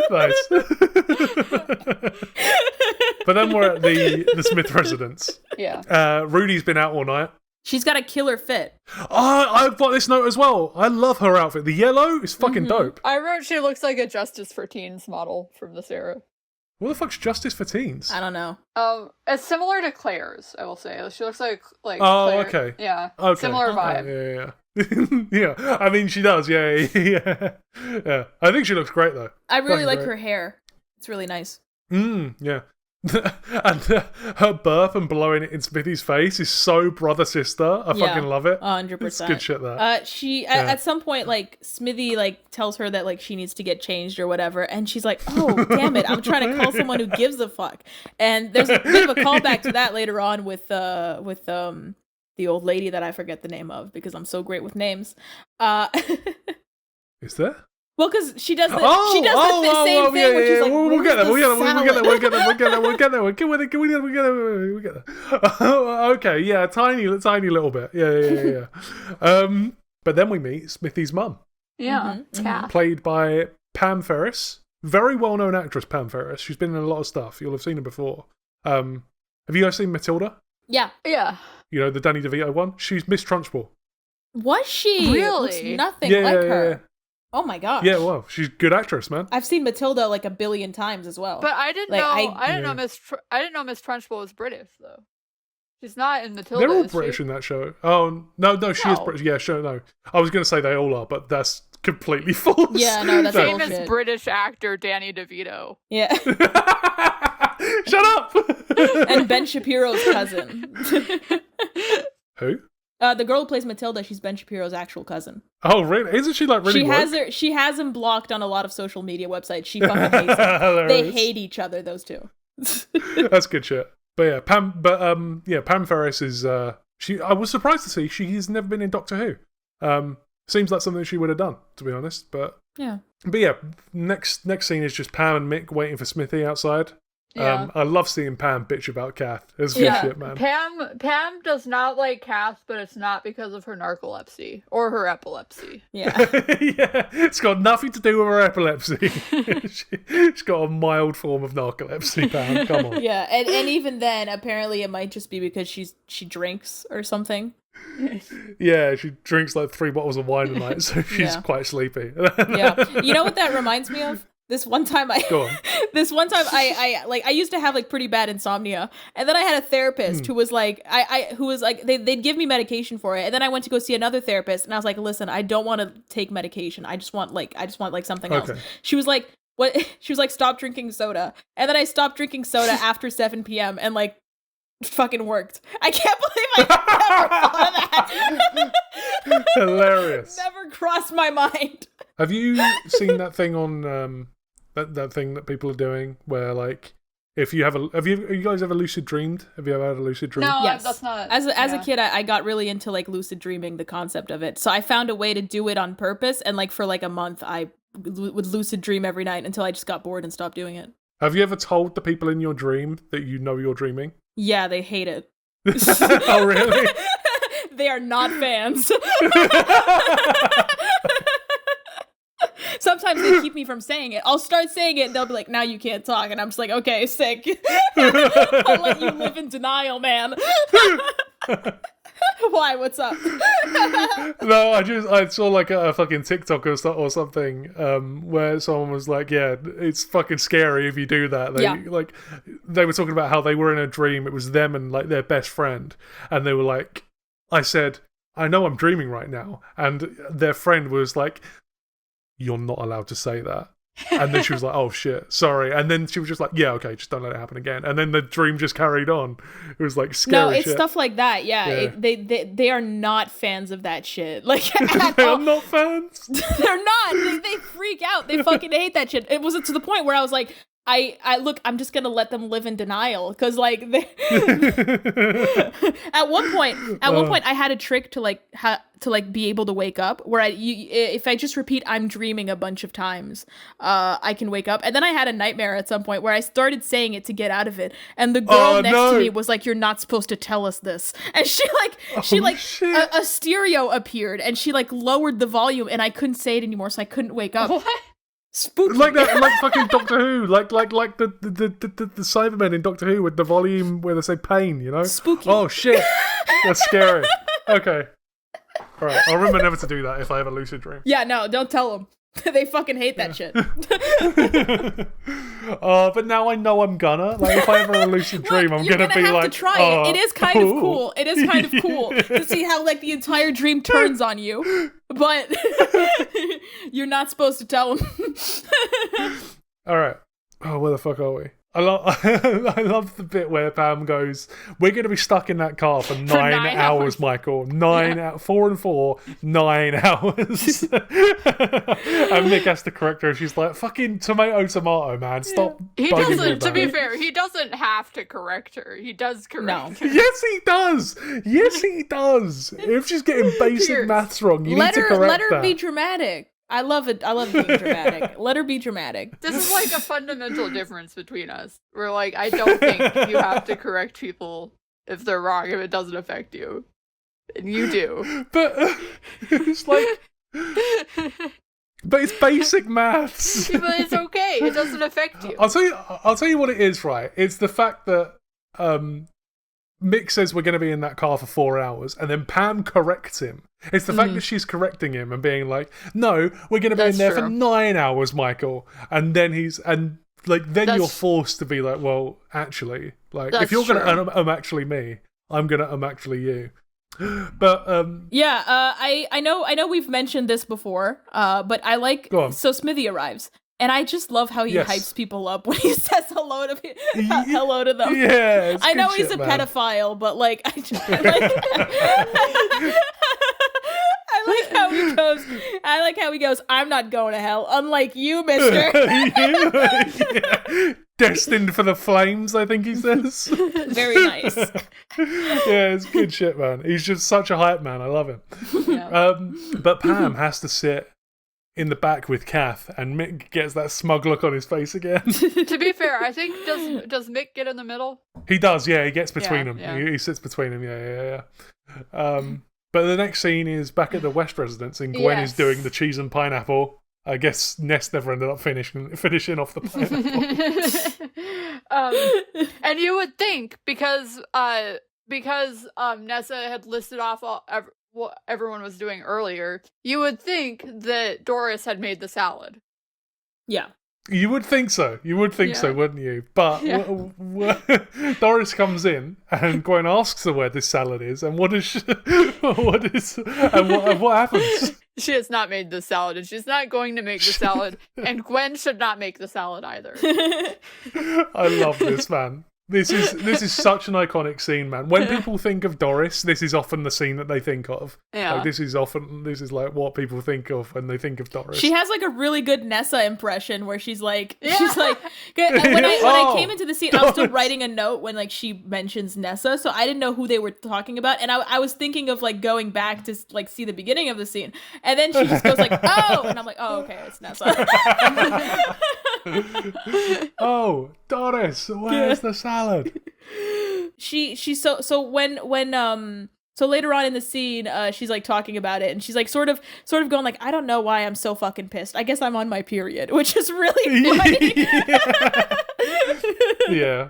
[SPEAKER 3] Nice. But then we're at the Smith residence.
[SPEAKER 4] Yeah.
[SPEAKER 3] Rudy's been out all night.
[SPEAKER 5] She's got a killer fit.
[SPEAKER 3] Oh, I've got this note as well. I love her outfit. The yellow is fucking dope.
[SPEAKER 4] I wrote she looks like a Justice for Teens model from this era.
[SPEAKER 3] What the fuck's Justice for Teens?
[SPEAKER 5] I don't know.
[SPEAKER 4] It's similar to Claire's, I will say. She looks like
[SPEAKER 3] oh,
[SPEAKER 4] Claire.
[SPEAKER 3] okay.
[SPEAKER 4] Yeah.
[SPEAKER 3] Okay.
[SPEAKER 4] Similar vibe.
[SPEAKER 3] Yeah. Yeah, I mean, she does. Yeah. I think she looks great though.
[SPEAKER 5] I really like her hair. It's really nice.
[SPEAKER 3] Yeah. And her burp and blowing it in Smithy's face is so brother sister. I fucking love it.
[SPEAKER 5] 100%.
[SPEAKER 3] It's good shit. That
[SPEAKER 5] at some point, like Smithy like tells her that like she needs to get changed or whatever, and she's like, "Oh damn it, I'm trying to call someone who gives a fuck." And there's a bit of a callback to that later on with the old lady that I forget the name of because I'm so great with names.
[SPEAKER 3] Is there?
[SPEAKER 5] Well, because she does the same thing when she's like,
[SPEAKER 3] we'll get there. Okay, yeah, tiny little bit. Yeah. But then we meet Smithy's mum.
[SPEAKER 4] Yeah.
[SPEAKER 3] Played by Pam Ferris. Very well-known actress, Pam Ferris. She's been in a lot of stuff. You'll have seen her before. Have you guys seen Matilda?
[SPEAKER 5] Yeah.
[SPEAKER 3] You know, the Danny DeVito one? She's Miss Trunchbull.
[SPEAKER 5] Was she?
[SPEAKER 4] Really?
[SPEAKER 5] Looks nothing like her. Yeah. Oh my gosh.
[SPEAKER 3] Yeah, well, she's a good actress, man.
[SPEAKER 5] I've seen Matilda like 1 billion times as well.
[SPEAKER 4] But I didn't know. I didn't know Miss Trunchbull was British though. She's not in Matilda.
[SPEAKER 3] They're all British in that show. Oh no, she is British. Yeah, sure, no. I was going to say they all are, but that's completely false.
[SPEAKER 5] Yeah, no, that's
[SPEAKER 4] same as British actor Danny DeVito.
[SPEAKER 5] Yeah.
[SPEAKER 3] Shut up.
[SPEAKER 5] And Ben Shapiro's cousin.
[SPEAKER 3] Who?
[SPEAKER 5] The girl who plays Matilda, she's Ben Shapiro's actual cousin.
[SPEAKER 3] Oh, really? Isn't she like really woke?
[SPEAKER 5] She has him blocked on a lot of social media websites. She fucking hates him. They hate each other, those two.
[SPEAKER 3] That's good shit. But yeah, Pam Ferris is I was surprised to see she's never been in Doctor Who. Seems like something she would have done, to be honest. But yeah, next scene is just Pam and Mick waiting for Smithy outside. Yeah. I love seeing Pam bitch about Kath. It's good shit, man.
[SPEAKER 4] Pam does not like Kath, but it's not because of her narcolepsy or her epilepsy.
[SPEAKER 5] Yeah.
[SPEAKER 3] Yeah, it's got nothing to do with her epilepsy. She's got a mild form of narcolepsy, Pam. Come on.
[SPEAKER 5] Yeah, and even then, apparently it might just be because she drinks or something.
[SPEAKER 3] Yeah, she drinks like 3 bottles of wine a night, so she's quite sleepy.
[SPEAKER 5] Yeah. You know what that reminds me of? This one time I used to have like pretty bad insomnia, and then I had a therapist who was like they'd give me medication for it, and then I went to go see another therapist, and I was like, listen, I don't want to take medication, I just want something else. She was like, what? She was like, stop drinking soda, and then I stopped drinking soda after 7 p.m. and like fucking worked. I can't believe I never thought of that.
[SPEAKER 3] Hilarious.
[SPEAKER 5] Never crossed my mind.
[SPEAKER 3] Have you seen that thing on that thing that people are doing where like if you have you guys ever lucid dreamed? Have you ever had a lucid dream?
[SPEAKER 4] No,
[SPEAKER 5] yes.
[SPEAKER 4] That's not.
[SPEAKER 5] As a kid, I got really into like lucid dreaming, the concept of it. So I found a way to do it on purpose, and like for like a month, I would lucid dream every night until I just got bored and stopped doing it.
[SPEAKER 3] Have you ever told the people in your dream that you know you're dreaming?
[SPEAKER 5] Yeah, they hate it.
[SPEAKER 3] Oh, really?
[SPEAKER 5] They are not fans. sometimes they keep me from saying it. I'll start saying it and they'll be like, now you can't talk. And I'm just like, okay, sick. I'll let you live in denial, man. Why? What's up?
[SPEAKER 3] No, I saw like a fucking TikTok or something where someone was like, yeah, it's fucking scary if you do that. Like they were talking about how they were in a dream. It was them and like their best friend, and they were like, I said, I know I'm dreaming right now, and their friend was like, you're not allowed to say that. And then she was like, oh shit, sorry. And then she was just like, yeah, okay, just don't let it happen again. And then the dream just carried on. It was like scary.
[SPEAKER 5] No, it's
[SPEAKER 3] shit.
[SPEAKER 5] stuff like that. Yeah. They are not fans of that shit. Like,
[SPEAKER 3] they're not fans.
[SPEAKER 5] They're not. They freak out. They fucking hate that shit. It was to the point where I was like, I'm just gonna let them live in denial because like at one point I had a trick to be able to wake up where if I just repeat I'm dreaming a bunch of times, I can wake up. And then I had a nightmare at some point where I started saying it to get out of it, and the girl next to me was like, "You're not supposed to tell us this," and a stereo appeared and she like lowered the volume and I couldn't say it anymore, so I couldn't wake up.
[SPEAKER 4] What?
[SPEAKER 5] Spooky.
[SPEAKER 3] Like that, like fucking Doctor Who, like the Cybermen in Doctor Who with the volume where they say pain, you know?
[SPEAKER 5] Spooky.
[SPEAKER 3] Oh shit, that's scary. Okay, all right, I'll remember never to do that if I have a lucid dream.
[SPEAKER 5] Yeah, no, don't tell them. They fucking hate that shit.
[SPEAKER 3] But now I know I'm gonna. Like, if I have a lucid dream, I'm gonna be
[SPEAKER 5] have
[SPEAKER 3] like,
[SPEAKER 5] to try it. It is kind of cool. It is kind of cool to see how like the entire dream turns on you, but you're not supposed to tell them.
[SPEAKER 3] All right. Oh, where the fuck are we? I love the bit where Pam goes, we're going to be stuck in that car for 9 hours, Michael. 4 and 4, 9 hours. And Mick has to correct her, and she's like, fucking tomato, man. Stop.
[SPEAKER 4] He doesn't, to be fair, he doesn't have to correct her. He does correct her.
[SPEAKER 3] Yes, he does. Yes, he does. If she's getting basic maths wrong, you need to correct
[SPEAKER 5] Let her
[SPEAKER 3] that.
[SPEAKER 5] be dramatic. I love it. I love being dramatic. Let her be dramatic.
[SPEAKER 4] This is like a fundamental difference between us. We're like, I don't think you have to correct people if they're wrong if it doesn't affect you. And you do.
[SPEAKER 3] But it's like... But it's basic maths.
[SPEAKER 4] Yeah, but it's okay. It doesn't affect you.
[SPEAKER 3] I'll tell you what it is, right? It's the fact that Mick says we're going to be in that car for 4 hours, and then Pam corrects him. It's the fact that she's correcting him and being like, "No, we're going to be in there for 9 hours, Michael." And then you're forced to be like, "Well, actually, like if you're going to actually me, I'm going to actually you." But
[SPEAKER 5] I know we've mentioned this before, but I like so Smithy arrives. And I just love how he hypes people up when he says hello to them.
[SPEAKER 3] Yeah,
[SPEAKER 5] I know he's a pedophile, but like, I like how he goes. I like how he goes. I'm not going to hell, unlike you, Mister.
[SPEAKER 3] Yeah. Destined for the flames, I think he says.
[SPEAKER 5] Very nice.
[SPEAKER 3] Yeah, it's good shit, man. He's just such a hype man. I love him.
[SPEAKER 5] Yeah.
[SPEAKER 3] But Pam has to sit in the back with Kath, and Mick gets that smug look on his face again.
[SPEAKER 4] To be fair, I think does Mick get in the middle?
[SPEAKER 3] He does, yeah. He gets between them.
[SPEAKER 4] Yeah.
[SPEAKER 3] He sits between them. Yeah. But the next scene is back at the West residence, and Gwen is doing the cheese and pineapple. I guess Ness never ended up finishing off the pineapple.
[SPEAKER 4] And you would think because Nessa had listed off what everyone was doing earlier, you would think that Doris had made the salad.
[SPEAKER 5] Yeah.
[SPEAKER 3] You would think so. You would think so, wouldn't you? But Doris comes in and Gwen asks her where this salad is, and what happens?
[SPEAKER 4] She has not made the salad, and she's not going to make the salad, and Gwen should not make the salad either.
[SPEAKER 3] I love this, man. This is such an iconic scene, man. When people think of Doris, this is often the scene that they think of. Yeah. Like, this is like what people think of when they think of Doris.
[SPEAKER 5] She has like a really good Nessa impression where she's like, when I came into the scene, I was still writing a note when like she mentions Nessa, so I didn't know who they were talking about, and I was thinking of like going back to like see the beginning of the scene, and then she just goes like, "Oh," and I'm like, "Oh, okay, it's Nessa."
[SPEAKER 3] Oh, Doris, where's the salad?
[SPEAKER 5] She's so when So later on in the scene, she's like talking about it, and she's like sort of going like, I don't know why I'm so fucking pissed. I guess I'm on my period, which is really funny.
[SPEAKER 3] Yeah.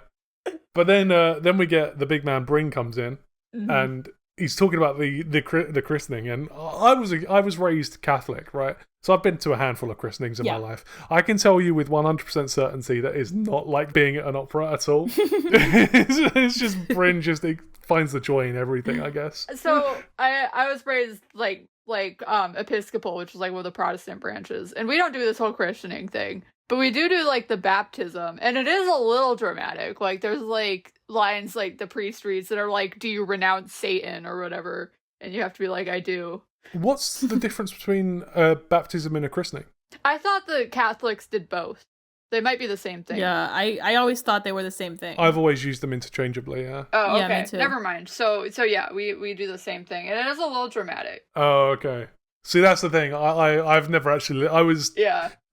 [SPEAKER 3] But then we get the big man Bryn comes in, and he's talking about the christening, and I was raised Catholic, right? So I've been to a handful of christenings in my life. I can tell you with 100% certainty that it's not like being at an opera at all. It's just Bryn just finds the joy in everything, I guess.
[SPEAKER 4] So I was raised like Episcopal, which is like one of the Protestant branches, and we don't do this whole christening thing. But we do like the baptism, and it is a little dramatic. Like there's like lines like the priest reads that are like, "Do you renounce Satan?" or whatever, and you have to be like, "I do."
[SPEAKER 3] What's the difference between a baptism and a christening?
[SPEAKER 4] I thought the Catholics did both. They might be the same thing.
[SPEAKER 5] Yeah, I always thought they were the same thing.
[SPEAKER 3] I've always used them interchangeably. Yeah.
[SPEAKER 4] Oh, okay.
[SPEAKER 5] Yeah, me too.
[SPEAKER 4] Never mind. So yeah, we do the same thing, and it is a little dramatic.
[SPEAKER 3] Oh, okay. See, that's the thing. I've never actually. I was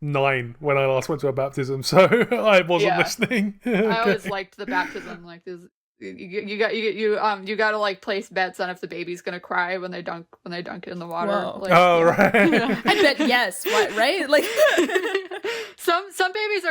[SPEAKER 3] 9 when I last went to a baptism, so I wasn't listening. Okay.
[SPEAKER 4] I always liked the baptism. Like this, you got to like place bets on if the baby's gonna cry when they dunk it in the water. Like,
[SPEAKER 3] right.
[SPEAKER 5] I bet yes. What, right? Like
[SPEAKER 4] some babies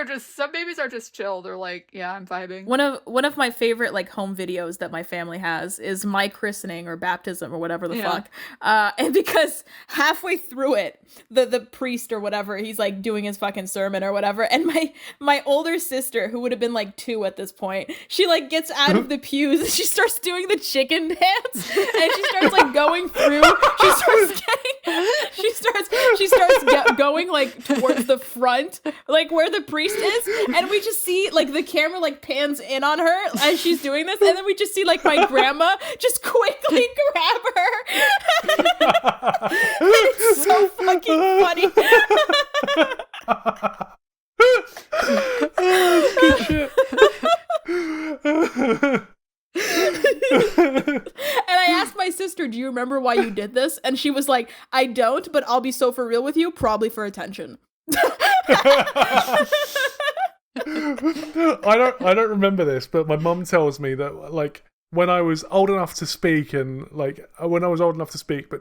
[SPEAKER 4] are just chill. They're like, yeah, I'm vibing.
[SPEAKER 5] One of my favorite like home videos that my family has is my christening or baptism or whatever the fuck. And because halfway through it, the priest or whatever, he's like doing his fucking sermon or whatever, and my older sister, who would have been like 2 at this point, she like gets out of the pews and she starts doing the chicken dance, and she starts like going through. She starts going like towards the front, like where the priest is, and we just see like the camera like pans in on her as she's doing this, and then we just see like my grandma just quickly grab her. It's so fucking funny.
[SPEAKER 3] Good shit.
[SPEAKER 5] And I asked my sister, do you remember why you did this? And she was like, I don't, but I'll be so for real with you, probably for attention.
[SPEAKER 3] I don't remember this, but my mum tells me that like when I was old enough to speak but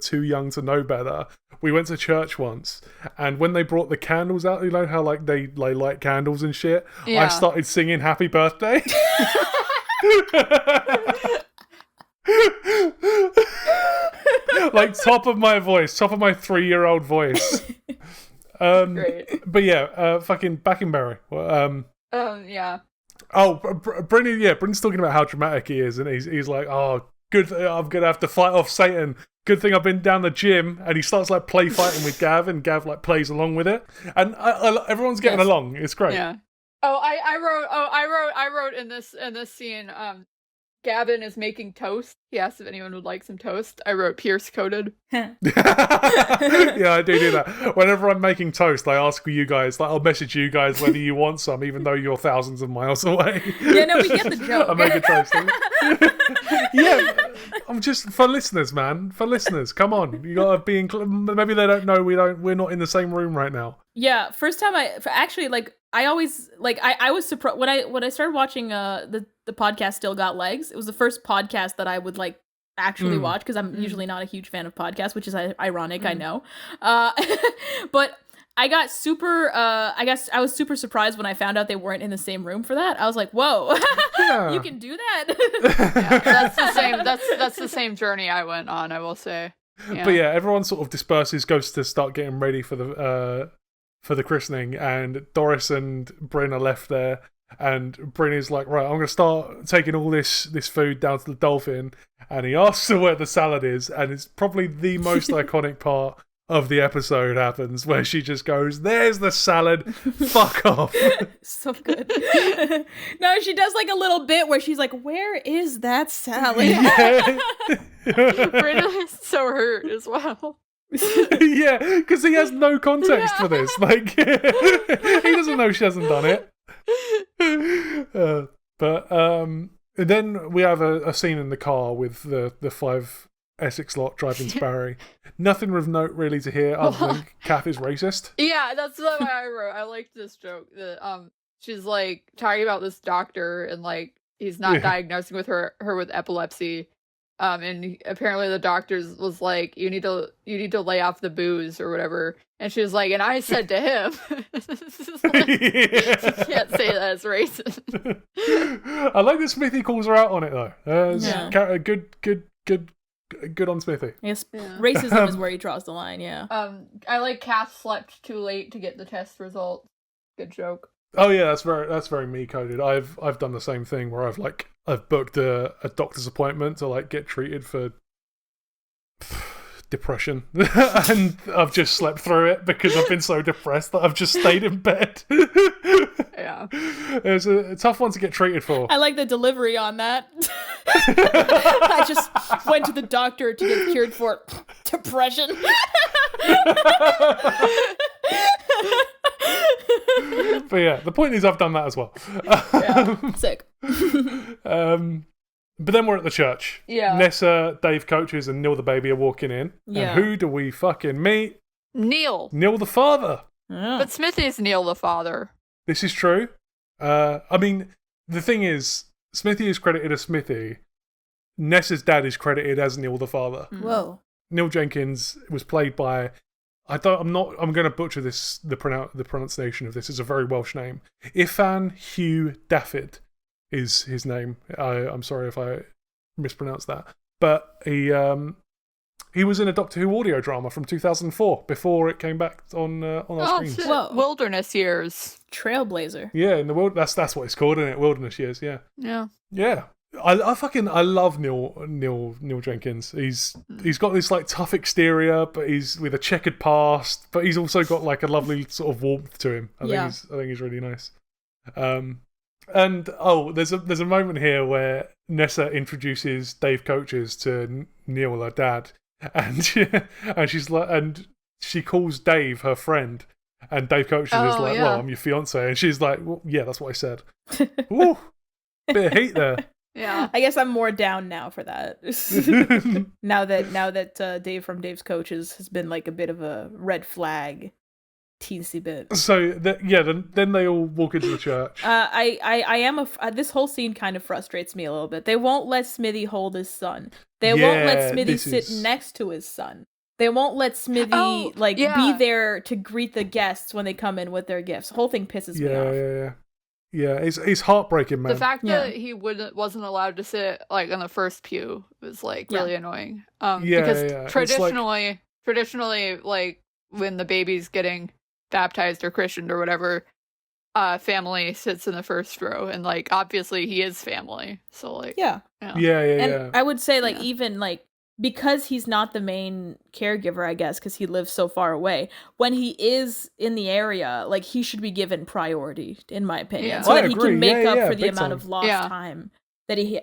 [SPEAKER 3] too young to know better, we went to church once, and when they brought the candles out, you know how like they light candles and shit, I started singing happy birthday. Like top of my 3-year-old voice.
[SPEAKER 4] Great.
[SPEAKER 3] But yeah, fucking Backenberry.
[SPEAKER 4] Yeah.
[SPEAKER 3] Oh, Bryn's talking about how dramatic he is, and he's like, oh, good, I'm gonna have to fight off Satan. Good thing I've been down the gym, and he starts like play fighting with Gav, and Gav like plays along with it, and everyone's getting along. It's great.
[SPEAKER 4] Yeah. Oh, I wrote in this scene. Gavin is making toast. He asked if anyone would like some toast. I wrote Pierce coated.
[SPEAKER 3] Yeah, I do that. Whenever I'm making toast, I ask you guys, like, I'll message you guys whether you want some, even though you're thousands of miles away.
[SPEAKER 5] Yeah, no, we get the joke.
[SPEAKER 3] I make a toast. Yeah, I'm just for listeners, man. For listeners, come on. You gotta be maybe they don't know we're not in the same room right now.
[SPEAKER 5] Yeah, first time I was surprised when I started watching the podcast Still Got Legs. It was the first podcast that I would like actually watch, because I'm usually not a huge fan of podcasts, which is ironic, I know. But I got super I guess I was super surprised when I found out they weren't in the same room for that. I was like, whoa. You can do that.
[SPEAKER 4] That's the same that's the same journey I went on, I will say. Yeah.
[SPEAKER 3] But yeah, everyone sort of disperses, goes to start getting ready for the christening, and Doris and Bryn are left there, and Bryn is like, right, I'm going to start taking all this food down to the dolphin, and he asks her where the salad is, and it's probably the most iconic part of the episode happens, where she just goes, there's the salad, fuck off.
[SPEAKER 5] So good. No, she does like a little bit where she's like, where is that salad?
[SPEAKER 3] Yeah.
[SPEAKER 4] Bryn is so hurt as well.
[SPEAKER 3] Yeah, because he has no context for this. Like, he doesn't know she hasn't done it. But then we have a scene in the car with the 5 Essex lot driving to Barry. Nothing of note really to hear other than Kath is racist.
[SPEAKER 4] Yeah, that's what I wrote. I liked this joke that she's like talking about this doctor, and like he's not diagnosing her with epilepsy, And apparently the doctors was like, you need to lay off the booze or whatever. And she was like, and I said to him, like, you can't say that it's racist.
[SPEAKER 3] I like that Smithy calls her out on it though. Good on Smithy.
[SPEAKER 5] Yes, racism is where he draws the line. Yeah.
[SPEAKER 4] I like Kath slept too late to get the test results. Good joke.
[SPEAKER 3] Oh yeah, that's very me coded. I've done the same thing where I've booked a doctor's appointment to like get treated for depression, and I've just slept through it because I've been so depressed that I've just stayed in bed.
[SPEAKER 4] Yeah,
[SPEAKER 3] it's a tough one to get treated for.
[SPEAKER 5] I like the delivery on that. I just went to the doctor to get cured for depression.
[SPEAKER 3] But yeah, the point is I've done that as well.
[SPEAKER 5] Sick.
[SPEAKER 3] But then we're at the church.
[SPEAKER 4] Yeah.
[SPEAKER 3] Nessa, Dave coaches, and Neil the baby are walking in.
[SPEAKER 5] Yeah.
[SPEAKER 3] And who do we fucking meet?
[SPEAKER 4] Neil.
[SPEAKER 3] Neil the father.
[SPEAKER 5] Yeah.
[SPEAKER 4] But Smithy's Neil the father.
[SPEAKER 3] This is true. I mean, the thing is, Smithy is credited as Smithy. Nessa's dad is credited as Neil the father.
[SPEAKER 5] Whoa.
[SPEAKER 3] Neil Jenkins was played by... I'm going to butcher this. The pronunciation of this is a very Welsh name. Ifan Hugh Daffyd is his name. I'm sorry if I mispronounced that, but he was in a Doctor Who audio drama from 2004 before it came back on our screens.
[SPEAKER 4] Shit.
[SPEAKER 5] Whoa.
[SPEAKER 4] Wilderness years.
[SPEAKER 5] Trailblazer.
[SPEAKER 3] Yeah, in the world. That's what it's called, isn't it? Wilderness Years. Yeah.
[SPEAKER 4] Yeah.
[SPEAKER 3] Yeah. I love Neil Jenkins. He's got this like tough exterior, but he's with a checkered past. But he's also got like a lovely sort of warmth to him. I think he's really nice. And there's a moment here where Nessa introduces Dave Coaches to Neil, her dad, and she calls Dave her friend, and Dave Coaches is like, "Well, I'm your fiance," and she's like, "Well, yeah, that's what I said." Ooh, bit of heat there.
[SPEAKER 4] Yeah.
[SPEAKER 5] I guess I'm more down now for that. now that Dave from Dave's Coaches has been like a bit of a red flag, teensy bit.
[SPEAKER 3] So then they all walk into the church.
[SPEAKER 5] This whole scene kind of frustrates me a little bit. They won't let Smithy hold his son. They won't let Smithy sit next to his son. They won't let Smithy be there to greet the guests when they come in with their gifts. The whole thing pisses me off.
[SPEAKER 3] Yeah, it's heartbreaking, man.
[SPEAKER 4] The fact that he wasn't allowed to sit like on the first pew was like really annoying. Because traditionally, like when the baby's getting baptized or christened or whatever, family sits in the first row, and like obviously he is family. So like
[SPEAKER 3] yeah.
[SPEAKER 5] And I would say like even like because he's not the main caregiver, I guess, because he lives so far away, when he is in the area, like, he should be given priority, in my opinion, so that he can make up for the amount of lost time that he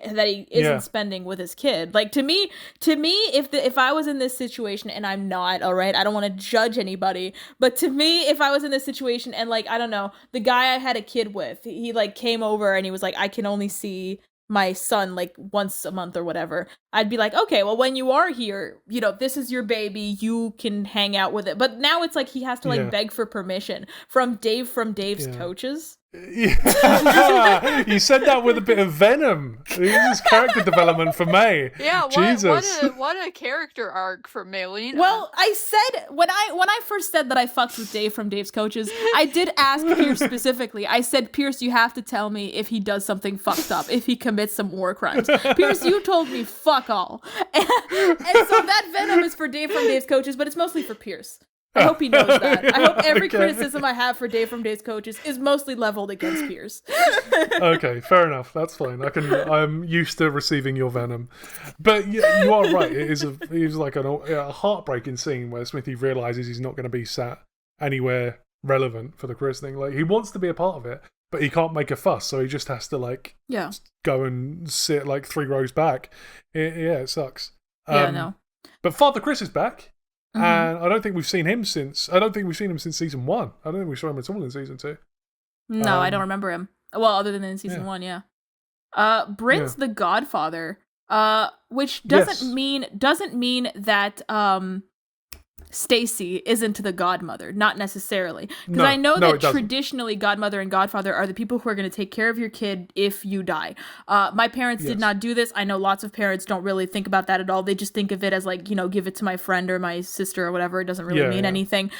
[SPEAKER 5] isn't spending with his kid. Like, to me, if I was in this situation, and I'm not, all right, I don't want to judge anybody, but to me, if I was in this situation and, like, I don't know, the guy I had a kid with, he like came over and he was like, I can only see my son like once a month or whatever, I'd be like, okay, well, when you are here, you know, this is your baby, you can hang out with it. But now it's like he has to like beg for permission from Dave's Coaches.
[SPEAKER 3] Yeah. You said that with a bit of venom. This is character development for May.
[SPEAKER 4] Yeah,
[SPEAKER 3] Jesus.
[SPEAKER 4] What a character arc for Maylene.
[SPEAKER 5] Well, I said when I first said that I fucked with Dave from Dave's Coaches, I did ask Pierce specifically. I said, Pierce, you have to tell me if he does something fucked up, if he commits some war crimes. Pierce, you told me fuck all. And so that venom is for Dave from Dave's Coaches, but it's mostly for Pierce. I hope he knows that. I hope every criticism I have for Dave from Dave's Coaches is mostly leveled against Pierce.
[SPEAKER 3] Okay, fair enough. That's fine. I'm used to receiving your venom. But yeah, you are right. It is like a heartbreaking scene where Smithy realizes he's not going to be sat anywhere relevant for the christening. Like, he wants to be a part of it, but he can't make a fuss, so he just has to like go and sit like 3 rows back. It sucks.
[SPEAKER 5] No.
[SPEAKER 3] But Father Chris is back. And I don't think we've seen him since season 1. I don't think we saw him at all in season 2.
[SPEAKER 5] No, I don't remember him. Well, other than in season 1, Bryn's the godfather, which doesn't mean that Stacey isn't the godmother, not necessarily. Because
[SPEAKER 3] No,
[SPEAKER 5] I know
[SPEAKER 3] no,
[SPEAKER 5] that
[SPEAKER 3] it doesn't.
[SPEAKER 5] traditionally godmother and godfather are the people who are going to take care of your kid if you die. My parents did
[SPEAKER 3] Yes.
[SPEAKER 5] not do this. I know lots of parents don't really think about that at all. They just think of it as like, give it to my friend or my sister or whatever. It doesn't really mean anything.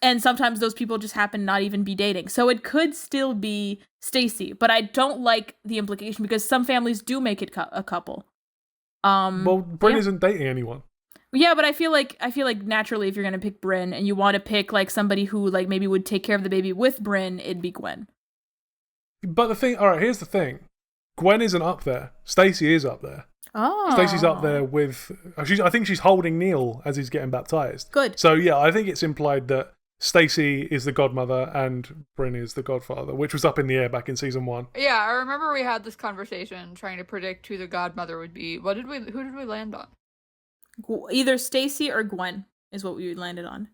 [SPEAKER 5] And sometimes those people just happen to not even be dating. So it could still be Stacey, but I don't like the implication because some families do make it a couple.
[SPEAKER 3] Well, Bryn isn't dating anyone.
[SPEAKER 5] Yeah, but I feel like naturally if you're gonna pick Bryn and you want to pick like somebody who like maybe would take care of the baby with Bryn, it'd be Gwen.
[SPEAKER 3] But here's the thing. Gwen isn't up there. Stacey is up there.
[SPEAKER 5] Oh.
[SPEAKER 3] Stacey's up there with... I think she's holding Neil as he's getting baptized.
[SPEAKER 5] Good.
[SPEAKER 3] So yeah, I think it's implied that Stacey is the godmother and Bryn is the godfather, which was up in the air back in season 1.
[SPEAKER 4] Yeah, I remember we had this conversation trying to predict who the godmother would be. Who did we land on?
[SPEAKER 5] Either Stacey or Gwen is what we landed on.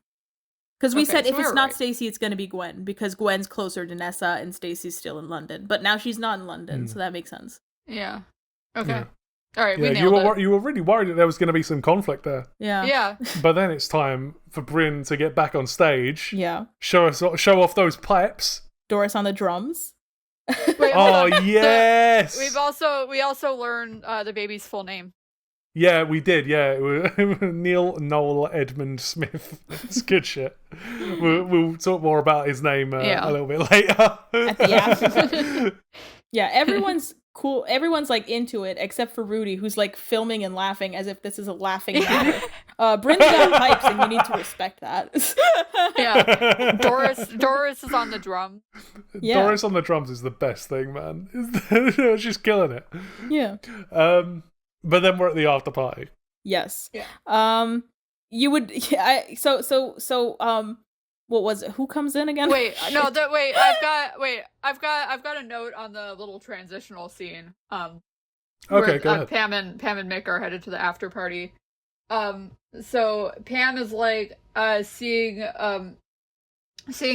[SPEAKER 5] Because we said if it's not Stacey, it's going to be Gwen, because Gwen's closer to Nessa and Stacey's still in London. But now she's not in London, so that makes sense.
[SPEAKER 4] Yeah. Okay.
[SPEAKER 3] Yeah.
[SPEAKER 4] All right, we nailed it.
[SPEAKER 3] You were really worried that there was going to be some conflict there.
[SPEAKER 5] Yeah.
[SPEAKER 4] Yeah.
[SPEAKER 3] But then it's time for Bryn to get back on stage.
[SPEAKER 5] Yeah.
[SPEAKER 3] Show off those pipes.
[SPEAKER 5] Doris on the drums.
[SPEAKER 4] Wait,
[SPEAKER 3] Oh yes.
[SPEAKER 4] we also learned the baby's full name.
[SPEAKER 3] Yeah, we did. Yeah, it was Neil Noel Edmund Smith. It's good shit. We'll talk more about his name a little bit later.
[SPEAKER 5] At the after. Yeah, everyone's cool. Everyone's like into it except for Rudy, who's like filming and laughing as if this is a laughing matter. Bryn's got pipes, and you need to respect that.
[SPEAKER 4] Yeah, Doris is on the drum.
[SPEAKER 5] Yeah.
[SPEAKER 3] Doris on the drums is the best thing, man. She's killing it.
[SPEAKER 5] Yeah.
[SPEAKER 3] But then we're at the after party.
[SPEAKER 5] Yes.
[SPEAKER 4] Yeah.
[SPEAKER 5] You would. Yeah, what was it? Who comes in again?
[SPEAKER 4] I've got a note on the little transitional scene.
[SPEAKER 3] Okay,
[SPEAKER 4] where,
[SPEAKER 3] go ahead.
[SPEAKER 4] Pam and Mick are headed to the after party. So Pam is like, seeing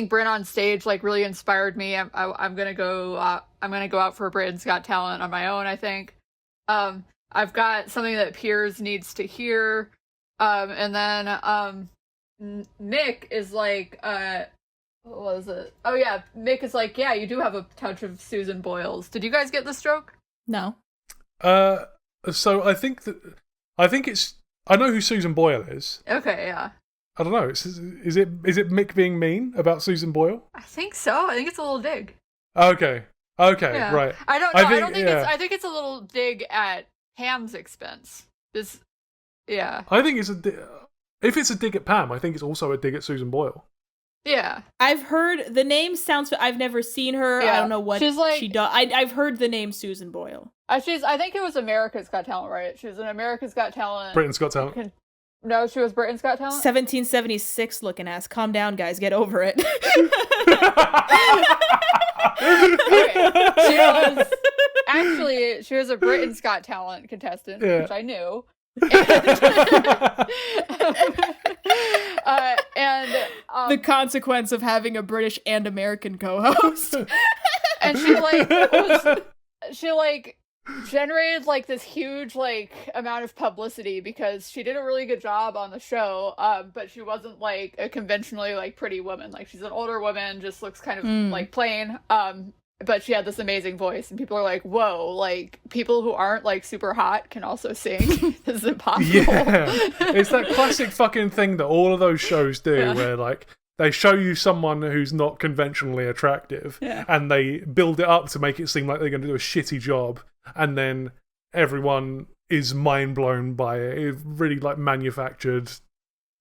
[SPEAKER 4] Bryn on stage like really inspired me. I'm gonna go out for Britain's Got Talent on my own, I think. I've got something that Piers needs to hear. And then Mick is like, what was it? Oh yeah, Mick is like, yeah, you do have a touch of Susan Boyle's. Did you guys get this joke?
[SPEAKER 5] No.
[SPEAKER 3] So I think it's. I know who Susan Boyle is.
[SPEAKER 4] Okay, yeah.
[SPEAKER 3] I don't know. Is it Mick being mean about Susan Boyle?
[SPEAKER 4] I think so. I think it's a little dig.
[SPEAKER 3] Okay,
[SPEAKER 4] Yeah.
[SPEAKER 3] right.
[SPEAKER 4] I don't know. I think it's a little dig at Pam's expense. Yeah.
[SPEAKER 3] I think it's if it's a dig at Pam, I think it's also a dig at Susan Boyle.
[SPEAKER 4] Yeah.
[SPEAKER 5] I've heard the name sounds. I've never seen her.
[SPEAKER 4] Yeah.
[SPEAKER 5] I don't know what
[SPEAKER 4] She's like,
[SPEAKER 5] she does. I've heard the name Susan Boyle.
[SPEAKER 4] I think it was America's Got Talent, right? She was in America's Got Talent.
[SPEAKER 3] Britain's Got Talent.
[SPEAKER 4] No, she was Britain's Got Talent?
[SPEAKER 5] 1776 looking ass. Calm down, guys. Get over it.
[SPEAKER 4] Okay. She was a Britain's Got Talent contestant, which I knew.
[SPEAKER 5] The consequence of having a British and American co-host.
[SPEAKER 4] And she generated like this huge like amount of publicity because she did a really good job on the show, but she wasn't like a conventionally like pretty woman. Like she's an older woman, just looks kind of like plain, but she had this amazing voice, and people are like, whoa, like people who aren't like super hot can also sing. This is impossible.
[SPEAKER 3] Yeah, it's that classic fucking thing that all of those shows do, where like they show you someone who's not conventionally attractive, and they build it up to make it seem like they're going to do a shitty job, and then everyone is mind blown by it. It's really like manufactured.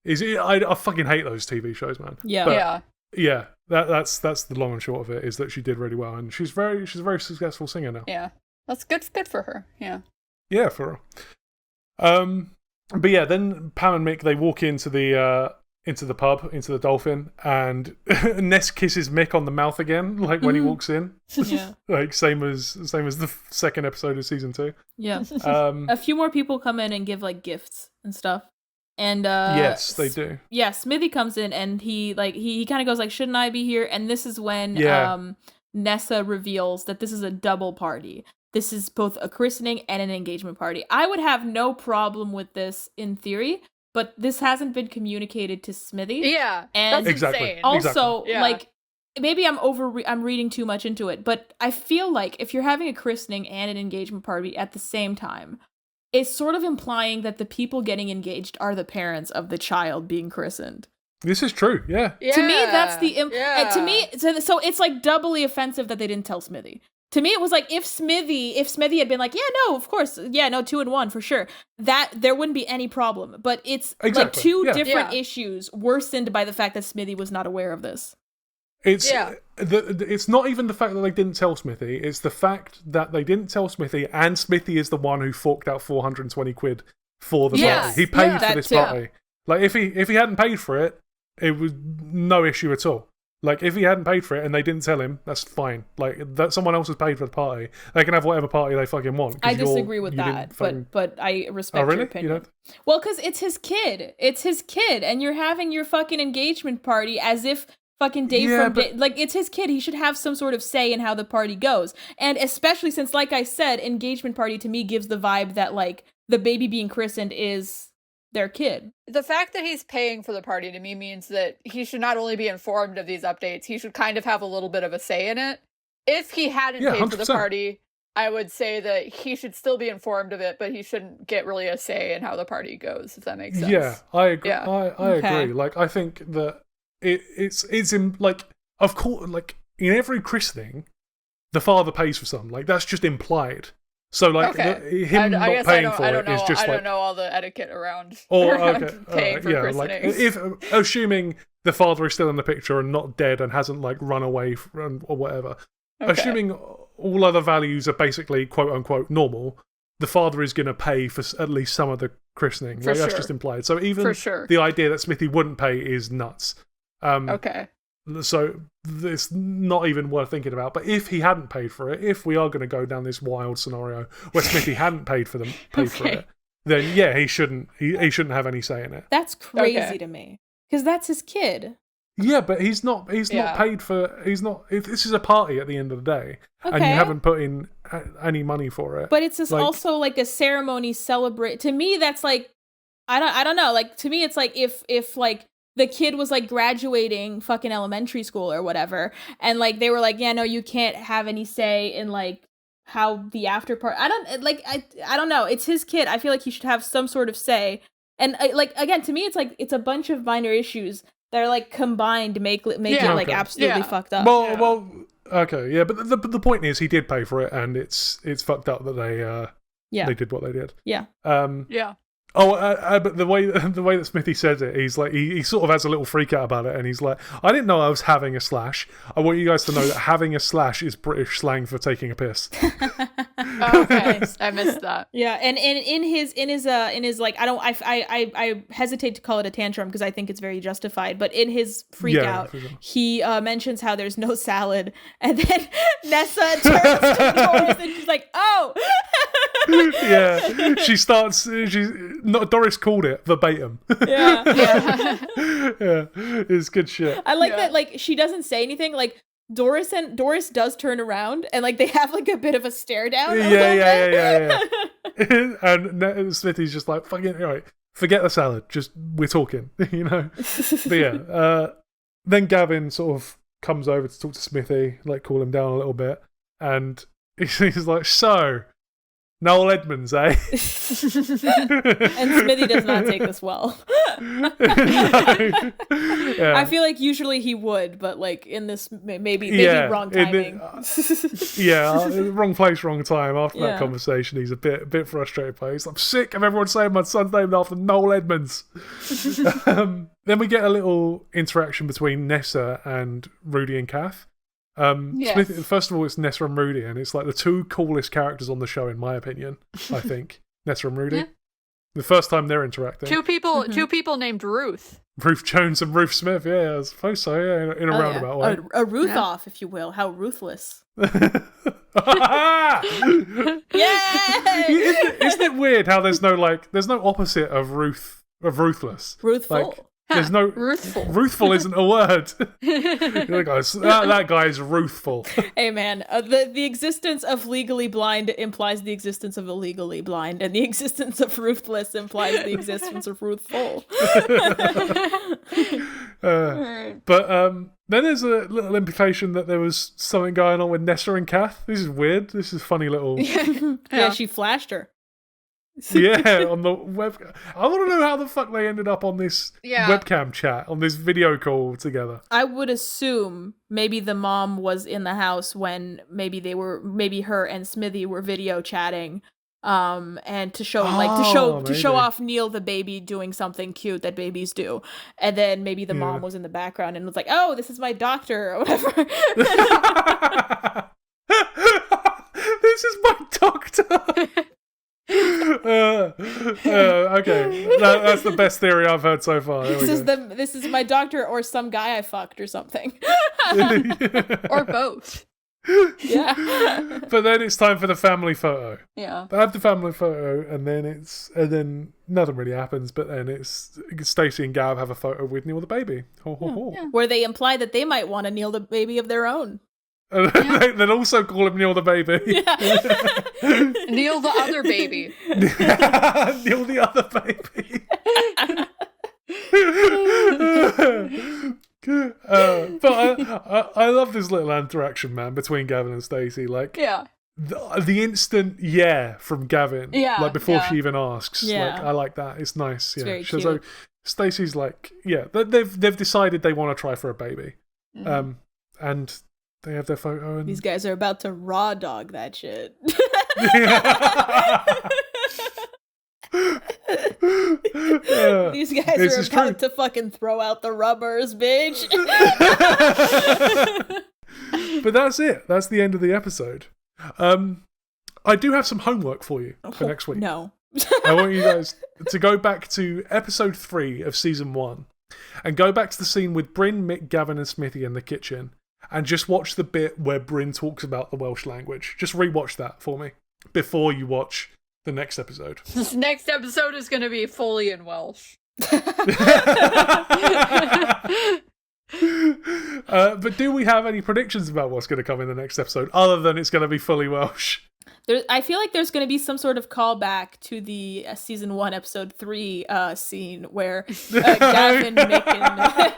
[SPEAKER 3] I fucking hate those TV shows, man.
[SPEAKER 5] Yeah,
[SPEAKER 3] but, yeah. That's the long and short of it, is that she did really well, and she's a very successful singer now.
[SPEAKER 4] Yeah, that's good for her.
[SPEAKER 3] Yeah, for her. But yeah, then Pam and Mick, they walk into the pub, into the Dolphin, and Ness kisses Mick on the mouth again, like when he walks in.
[SPEAKER 5] Yeah.
[SPEAKER 3] Like same as the second episode of season 2.
[SPEAKER 5] Yeah. A few more people come in and give like gifts and stuff. And
[SPEAKER 3] yes, they do.
[SPEAKER 5] Yeah, Smithy comes in and he kind of goes like, shouldn't I be here? And this is when Nessa reveals that this is a double party. This is both a christening and an engagement party. I would have no problem with this in theory, but this hasn't been communicated to Smithy.
[SPEAKER 4] Yeah,
[SPEAKER 5] and
[SPEAKER 4] that's
[SPEAKER 3] exactly.
[SPEAKER 4] insane.
[SPEAKER 5] Also,
[SPEAKER 4] Yeah.
[SPEAKER 5] like, maybe I'm reading too much into it, but I feel like if you're having a christening and an engagement party at the same time, it's sort of implying that the people getting engaged are the parents of the child being christened.
[SPEAKER 3] This is true, yeah.
[SPEAKER 5] To me, that's the
[SPEAKER 4] yeah.
[SPEAKER 5] to me. So it's like doubly offensive that they didn't tell Smithy. To me, it was like if Smithy had been like, yeah, no, of course, yeah, no, 2 and 1 for sure, that there wouldn't be any problem. But it's like two different issues worsened by the fact that Smithy was not aware of this.
[SPEAKER 3] It's it's not even the fact that they didn't tell Smithy. It's the fact that they didn't tell Smithy, and Smithy is the one who forked out 420 quid for the party. He paid for this party. Like if he hadn't paid for it, it was no issue at all. Like if he hadn't paid for it and they didn't tell him, that's fine. Like that someone else has paid for the party. They can have whatever party they fucking want.
[SPEAKER 5] I disagree with that, but I respect your opinion. Well, because it's his kid. It's his kid, and you're having your fucking engagement party as if fucking Dave like it's his kid. He should have some sort of say in how the party goes. And especially since, like I said, engagement party to me gives the vibe that like the baby being christened is their kid.
[SPEAKER 4] The fact that he's paying for the party to me means that he should not only be informed of these updates, he should kind of have a little bit of a say in it. If he hadn't paid
[SPEAKER 3] 100%.
[SPEAKER 4] for the party, I would say that he should still be informed of it, but he shouldn't get really a say in how the party goes, if that makes sense.
[SPEAKER 3] Yeah, I agree.
[SPEAKER 4] Yeah.
[SPEAKER 3] I agree. Like I think that it's in like, of course, like in every christening, the father pays for some. Like that's just implied. So like him not paying for it is just like I
[SPEAKER 4] don't know all the etiquette around.
[SPEAKER 3] Paying
[SPEAKER 4] for
[SPEAKER 3] yeah, like if assuming the father is still in the picture and not dead and hasn't like run away or whatever, assuming all other values are basically quote unquote normal, the father is going to pay for at least some of the christening. Like that's just implied. So even the idea that Smithy wouldn't pay is nuts. So it's not even worth thinking about. But if he hadn't paid for it, if we are going to go down this wild scenario where Smithy hadn't paid for it, then yeah, he shouldn't have any say in it.
[SPEAKER 5] That's crazy to me because that's his kid.
[SPEAKER 3] Yeah, but he's not paid for. He's not. If this is a party at the end of the day, and you haven't put in any money for it.
[SPEAKER 5] But it's just also like a ceremony celebrate. To me, that's like I don't know. Like to me, it's like if like the kid was like graduating fucking elementary school or whatever, and like they were like, yeah, no, you can't have any say in like how the after party. I don't know. It's his kid. I feel like he should have some sort of say. And like again, to me, it's like it's a bunch of minor issues that are like combined to make it like absolutely fucked up.
[SPEAKER 3] Well, okay, yeah, but the point is he did pay for it, and it's fucked up that they did what they did.
[SPEAKER 5] Yeah.
[SPEAKER 3] But the way that Smithy says it, he's like he sort of has a little freak out about it, and he's like, I didn't know I was having a slash. I want you guys to know that having a slash is British slang for taking a piss.
[SPEAKER 4] Okay, I missed that.
[SPEAKER 5] Yeah, and in his like I hesitate to call it a tantrum because I think it's very justified, but in his freak out, he mentions how there's no salad, and then Nessa turns to Doris and she's like, oh.
[SPEAKER 3] Yeah, Doris called it verbatim.
[SPEAKER 5] Yeah,
[SPEAKER 3] it's good shit.
[SPEAKER 5] I like that. Like she doesn't say anything. Like Doris does turn around and like they have like a bit of a stare down.
[SPEAKER 3] Yeah. And Smithy's just like, fucking right, forget the salad. Just we're talking, you know. But yeah, then Gavin sort of comes over to talk to Smithy, like cool him down a little bit, and he's like, so. Noel Edmonds, eh?
[SPEAKER 5] And Smithy does not take this well.
[SPEAKER 3] No. Yeah.
[SPEAKER 5] I feel like usually he would, but like in this, maybe wrong timing.
[SPEAKER 3] Wrong place, wrong time. After that conversation, he's a bit frustrated by it. He's like, I'm sick of everyone saying my son's named after Noel Edmonds. Then we get a little interaction between Nessa and Rudy and Kath. Smith, first of all, it's Nessa and Rudy, and it's like the two coolest characters on the show, in my opinion. I think Nessa and Rudy. The first time they're interacting,
[SPEAKER 4] two people named Ruth
[SPEAKER 3] Jones and Ruth Smith. Yeah, I suppose so. Yeah, in a roundabout way.
[SPEAKER 5] A Ruth off, if you will. How ruthless!
[SPEAKER 3] Yay! Isn't it weird how there's no opposite of ruthless?
[SPEAKER 5] Ruthful.
[SPEAKER 3] Like, There's no
[SPEAKER 4] Ruthful.
[SPEAKER 3] Ruthful isn't a word. That guy is ruthful.
[SPEAKER 5] Hey man, the existence of legally blind implies the existence of illegally blind, and the existence of ruthless implies the existence of ruthful.
[SPEAKER 3] But then there's a little implication that there was something going on with Nessa and Kath. This is weird. This is funny little.
[SPEAKER 5] Yeah, she flashed her.
[SPEAKER 3] Yeah, on the web. I want to know how the fuck they ended up on this webcam chat, on this video call together.
[SPEAKER 5] I would assume maybe the mom was in the house when maybe her and Smithy were video chatting, and to show off Neil the baby doing something cute that babies do, and then maybe the mom was in the background and was like, "Oh, this is my doctor," or whatever.
[SPEAKER 3] This is my doctor. Okay, that's the best theory I've heard so far.
[SPEAKER 5] This is my doctor, or some guy I fucked or something,
[SPEAKER 4] or both.
[SPEAKER 5] Yeah.
[SPEAKER 3] But then it's time for the family photo.
[SPEAKER 4] Yeah.
[SPEAKER 3] They have the family photo, and then nothing really happens. But then it's Stacey and Gav have a photo with Neil the baby.
[SPEAKER 5] Where they imply that they might want a Neil the baby of their own.
[SPEAKER 3] And then also call him Neil the baby.
[SPEAKER 5] Yeah.
[SPEAKER 4] Neil the other baby.
[SPEAKER 3] Neil the other baby. But I love this little interaction, man, between Gavin and Stacey. Like, the instant from Gavin, like before she even asks. Like, I like that. It's nice.
[SPEAKER 5] It's very cute.
[SPEAKER 3] So Stacey's like, they've decided they want to try for a baby, and they have their photo. And
[SPEAKER 5] these guys are about to raw dog that shit. These guys are about to fucking throw out the rubbers, bitch.
[SPEAKER 3] But that's it. That's the end of the episode. I do have some homework for you for next week.
[SPEAKER 5] No.
[SPEAKER 3] I want you guys to go back to episode 3 of season 1 and go back to the scene with Bryn, Mick, Gavin and Smithy in the kitchen and just watch the bit where Bryn talks about the Welsh language. Just rewatch that for me before you watch the next episode.
[SPEAKER 4] This next episode is going to be fully in Welsh.
[SPEAKER 3] But do we have any predictions about what's going to come in the next episode other than it's going to be fully Welsh?
[SPEAKER 5] I feel like there's going to be some sort of callback to the season 1 episode 3 scene where Gavin, Mick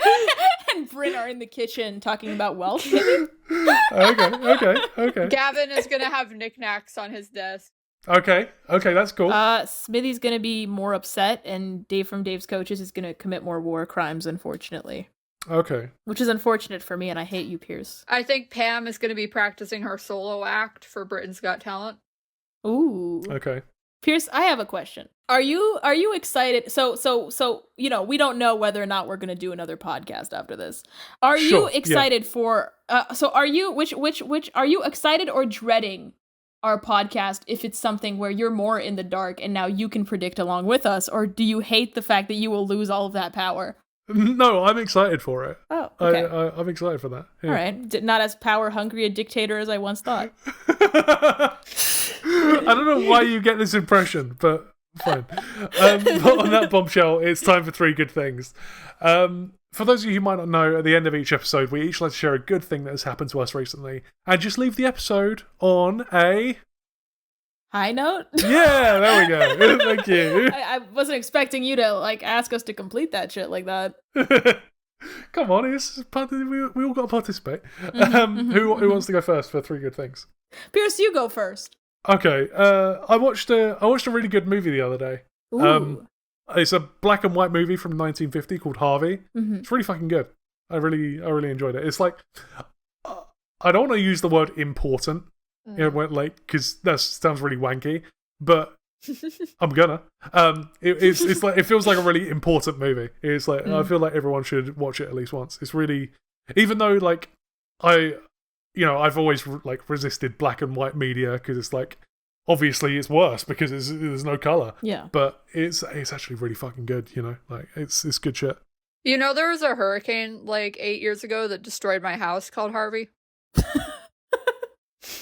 [SPEAKER 5] and Bryn are in the kitchen talking about Welsh.
[SPEAKER 3] Okay.
[SPEAKER 4] Gavin is going to have knickknacks on his desk.
[SPEAKER 3] Okay, that's cool.
[SPEAKER 5] Smithy's going to be more upset, and Dave from Dave's Coaches is going to commit more war crimes, unfortunately.
[SPEAKER 3] Okay.
[SPEAKER 5] Which is unfortunate for me, and I hate you, Pierce.
[SPEAKER 4] I think Pam is going to be practicing her solo act for Britain's Got Talent.
[SPEAKER 5] Ooh.
[SPEAKER 3] Okay.
[SPEAKER 5] Pierce, I have a question. Are you excited? So we don't know whether or not we're going to do another podcast after this. Are you excited for? Are you are you excited or dreading our podcast if it's something where you're more in the dark and now you can predict along with us, or do you hate the fact that you will lose all of that power?
[SPEAKER 3] No, I'm excited for it.
[SPEAKER 5] Oh, okay.
[SPEAKER 3] I'm excited for that. Yeah.
[SPEAKER 5] All right. Not as power-hungry a dictator as I once thought.
[SPEAKER 3] I don't know why you get this impression, but fine. But on that bombshell, it's time for 3 good things. For those of you who might not know, at the end of each episode, we each like to share a good thing that has happened to us recently, and just leave the episode on a
[SPEAKER 5] high note.
[SPEAKER 3] Yeah, there we go. Thank you.
[SPEAKER 5] I wasn't expecting you to ask us to complete that shit like that.
[SPEAKER 3] Come on, we all got to participate. Who wants to go first for 3 good things?
[SPEAKER 5] Pierce, you go first.
[SPEAKER 3] Okay. I watched a really good movie the other day.
[SPEAKER 5] Ooh.
[SPEAKER 3] It's a black and white movie from 1950 called Harvey.
[SPEAKER 5] Mm-hmm.
[SPEAKER 3] It's really fucking good. I really enjoyed it. It's like, I don't want to use the word important, because that sounds really wanky, but I'm gonna. It's like, it feels like a really important movie. It's like, I feel like everyone should watch it at least once. It's really, even though I've always resisted black and white media because it's like, obviously it's worse because there's no color.
[SPEAKER 5] Yeah.
[SPEAKER 3] But it's actually really fucking good, it's good shit.
[SPEAKER 4] There was a hurricane 8 years ago that destroyed my house called Harvey.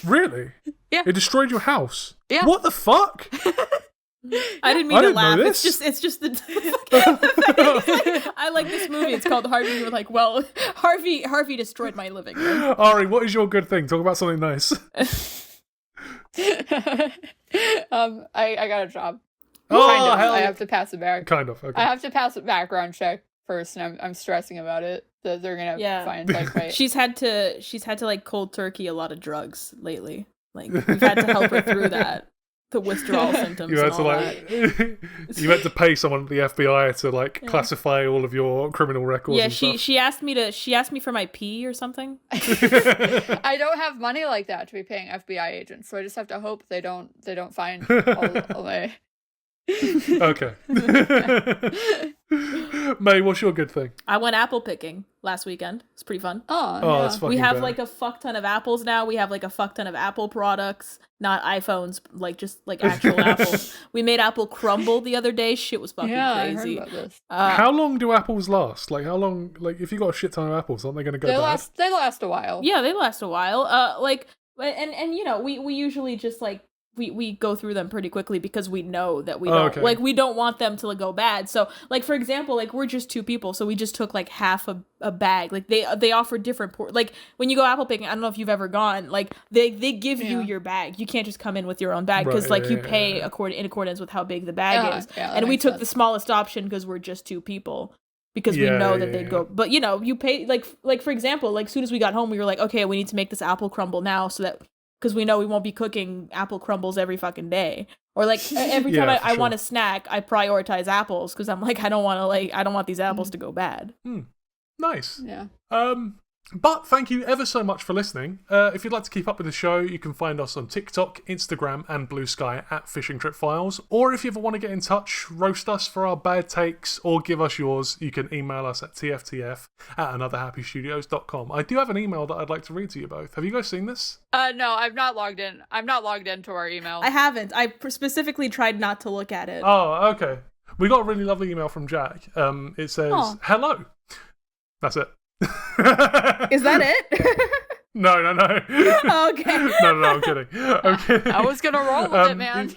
[SPEAKER 3] Really?
[SPEAKER 4] Yeah.
[SPEAKER 3] It destroyed your house?
[SPEAKER 4] Yeah.
[SPEAKER 3] What the fuck?
[SPEAKER 5] I didn't mean to
[SPEAKER 3] know
[SPEAKER 5] laugh.
[SPEAKER 3] this.
[SPEAKER 5] It's just the I like this movie. It's called Harvey. You were like, well, Harvey destroyed my living room.
[SPEAKER 3] Ari, what is your good thing? Talk about something nice.
[SPEAKER 4] I got a job.
[SPEAKER 3] Oh,
[SPEAKER 4] Kind of.
[SPEAKER 3] hell
[SPEAKER 4] I have to pass it back.
[SPEAKER 3] Kind of. Okay.
[SPEAKER 4] I have to pass a background check first, and I'm stressing about it. That they're gonna find like my...
[SPEAKER 5] She's had to like cold turkey a lot of drugs lately. Like we've had to help her through that. The withdrawal symptoms.
[SPEAKER 3] You had
[SPEAKER 5] and
[SPEAKER 3] to
[SPEAKER 5] all
[SPEAKER 3] like,
[SPEAKER 5] that.
[SPEAKER 3] you had to pay someone at the FBI to like classify all of your criminal records.
[SPEAKER 5] Yeah,
[SPEAKER 3] and stuff.
[SPEAKER 5] she asked me for my pee or something.
[SPEAKER 4] I don't have money like that to be paying FBI agents, so I just have to hope they don't find all my...
[SPEAKER 3] Okay. May, what's your good thing?
[SPEAKER 5] I went apple picking last weekend. It's pretty fun.
[SPEAKER 4] Oh,
[SPEAKER 3] that's fucking
[SPEAKER 5] we have
[SPEAKER 3] bad.
[SPEAKER 5] like a fuck ton of apples now. We have like a fuck ton of Apple products, not iPhones, like just like actual apples. We made apple crumble the other day. Shit was fucking crazy.
[SPEAKER 4] I heard about this.
[SPEAKER 3] How long do apples last? Like how long? Like if you got a shit ton of apples, aren't they going to go bad?
[SPEAKER 4] They last a while.
[SPEAKER 5] Yeah, they last a while. And you know, we usually just like we go through them pretty quickly because we know that we don't like we don't want them to go bad. So like for example, like we're just 2 people, so we just took like half a bag. Like they offer different like when you go apple picking, I don't know if you've ever gone, like they give you your bag. You can't just come in with your own bag because you pay in accordance with how big the bag is. And we took the smallest option because we're just 2 people. Because we know that they'd go, but you know, you pay like for example, like as soon as we got home, we were like, okay, we need to make this apple crumble now, so that because we know we won't be cooking apple crumbles every fucking day, or like every time I want a snack, I prioritize apples because I'm like I don't want these apples to go bad.
[SPEAKER 3] Nice.
[SPEAKER 4] Yeah.
[SPEAKER 3] But thank you ever so much for listening. If you'd like to keep up with the show, you can find us on TikTok, Instagram, and Blue Sky at Fishing Trip Files. Or if you ever want to get in touch, roast us for our bad takes, or give us yours, you can email us at tftf@anotherhappystudios.com. I do have an email that I'd like to read to you both. Have you guys seen this?
[SPEAKER 4] No, I've not logged in. I'm not logged into our email.
[SPEAKER 5] I haven't. I specifically tried not to look at it.
[SPEAKER 3] Oh, okay. We got a really lovely email from Jack. It says, hello. That's it.
[SPEAKER 5] Is that it?
[SPEAKER 3] No.
[SPEAKER 5] Oh, okay.
[SPEAKER 3] No, I'm kidding.
[SPEAKER 4] I was gonna roll with it, man.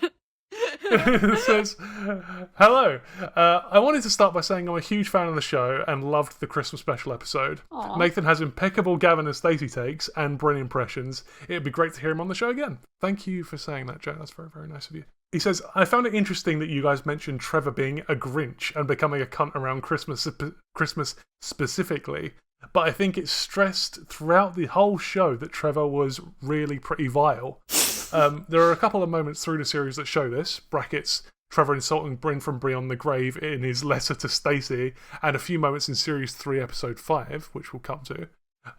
[SPEAKER 3] It says, hello. I wanted to start by saying I'm a huge fan of the show and loved the Christmas special episode.
[SPEAKER 4] Aww.
[SPEAKER 3] Nathan has impeccable Gavin and Stacey takes and Bryn impressions. It'd be great to hear him on the show again. Thank you for saying that, Jack. That's very, very nice of you. He says, I found it interesting that you guys mentioned Trevor being a Grinch and becoming a cunt around Christmas specifically. But I think it's stressed throughout the whole show that Trevor was really pretty vile. There are a couple of moments through the series that show this. Brackets, Trevor insulting Bryn from Beyond the Grave in his letter to Stacey, and a few moments in Series 3, Episode 5, which we'll come to.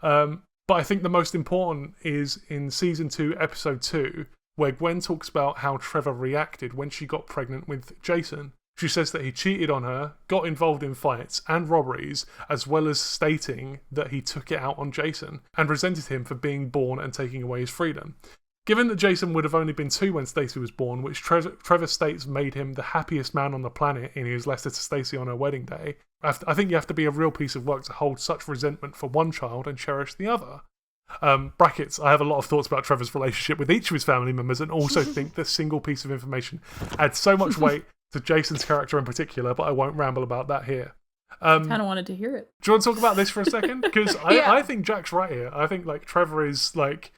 [SPEAKER 3] But I think the most important is in Season 2, Episode 2, where Gwen talks about how Trevor reacted when she got pregnant with Jason. She says that he cheated on her, got involved in fights and robberies, as well as stating that he took it out on Jason, and resented him for being born and taking away his freedom. Given that Jason would have only been 2 when Stacey was born, which Trevor states made him the happiest man on the planet in his letter to Stacey on her wedding day, I think you have to be a real piece of work to hold such resentment for one child and cherish the other. Brackets, I have a lot of thoughts about Trevor's relationship with each of his family members, and also think this single piece of information adds so much weight to Jason's character in particular, but I won't ramble about that here.
[SPEAKER 5] I kind of wanted to hear it.
[SPEAKER 3] Do you want to talk about this for a second? Because I think Jack's right here. I think like Trevor is like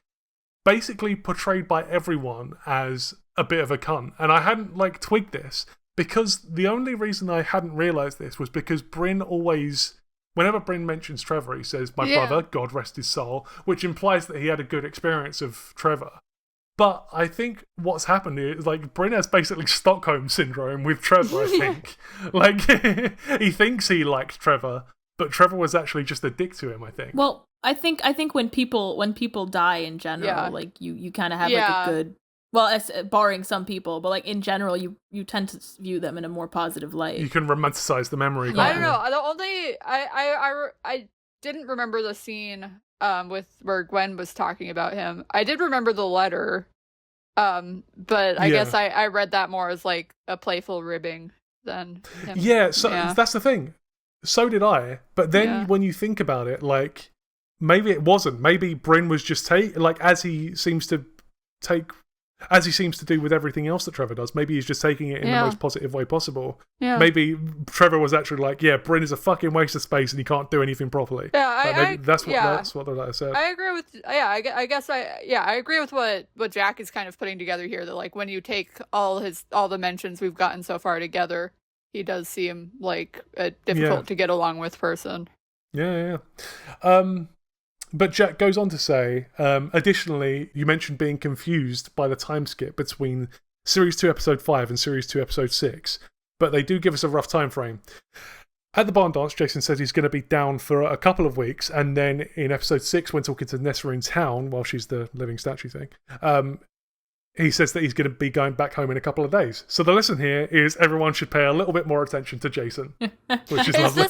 [SPEAKER 3] basically portrayed by everyone as a bit of a cunt, and I hadn't like twigged this because the only reason I hadn't realised this was because Bryn always, whenever Bryn mentions Trevor, he says, my brother, God rest his soul, which implies that he had a good experience of Trevor. But I think what's happened is, like, Bryn has basically Stockholm Syndrome with Trevor, I think. Like, he thinks he liked Trevor, but Trevor was actually just a dick to him, I think.
[SPEAKER 5] Well, I think when people die in general, like, you kind of have, like, a good... Well, barring some people, but, like, in general, you tend to view them in a more positive light.
[SPEAKER 3] You can romanticize the memory.
[SPEAKER 4] I don't know. The only... I didn't remember the scene... with where Gwen was talking about him. I did remember the letter, but I guess I read that more as like a playful ribbing than him.
[SPEAKER 3] That's the thing. So did I. But then when you think about it, like maybe it wasn't. Maybe Bryn was just as he seems to take. as he seems to do with everything else that Trevor does. Maybe he's just taking it in the most positive way possible. Yeah. Maybe Trevor was actually like, yeah, Bryn is a fucking waste of space and he can't do anything properly.
[SPEAKER 4] Yeah,
[SPEAKER 3] that's what the letter said.
[SPEAKER 4] I agree with, I agree with what Jack is kind of putting together here, that like when you take all the mentions we've gotten so far together, he does seem like a difficult to get along with person.
[SPEAKER 3] Yeah. But Jack goes on to say, additionally, you mentioned being confused by the time skip between Series 2, Episode 5 and Series 2, Episode 6, but they do give us a rough time frame. At the barn dance, Jason says he's going to be down for a couple of weeks, and then in Episode 6, when talking to Nessa in town, while she's the living statue thing, he says that he's going to be going back home in a couple of days. So the lesson here is everyone should pay a little bit more attention to Jason, which is lovely.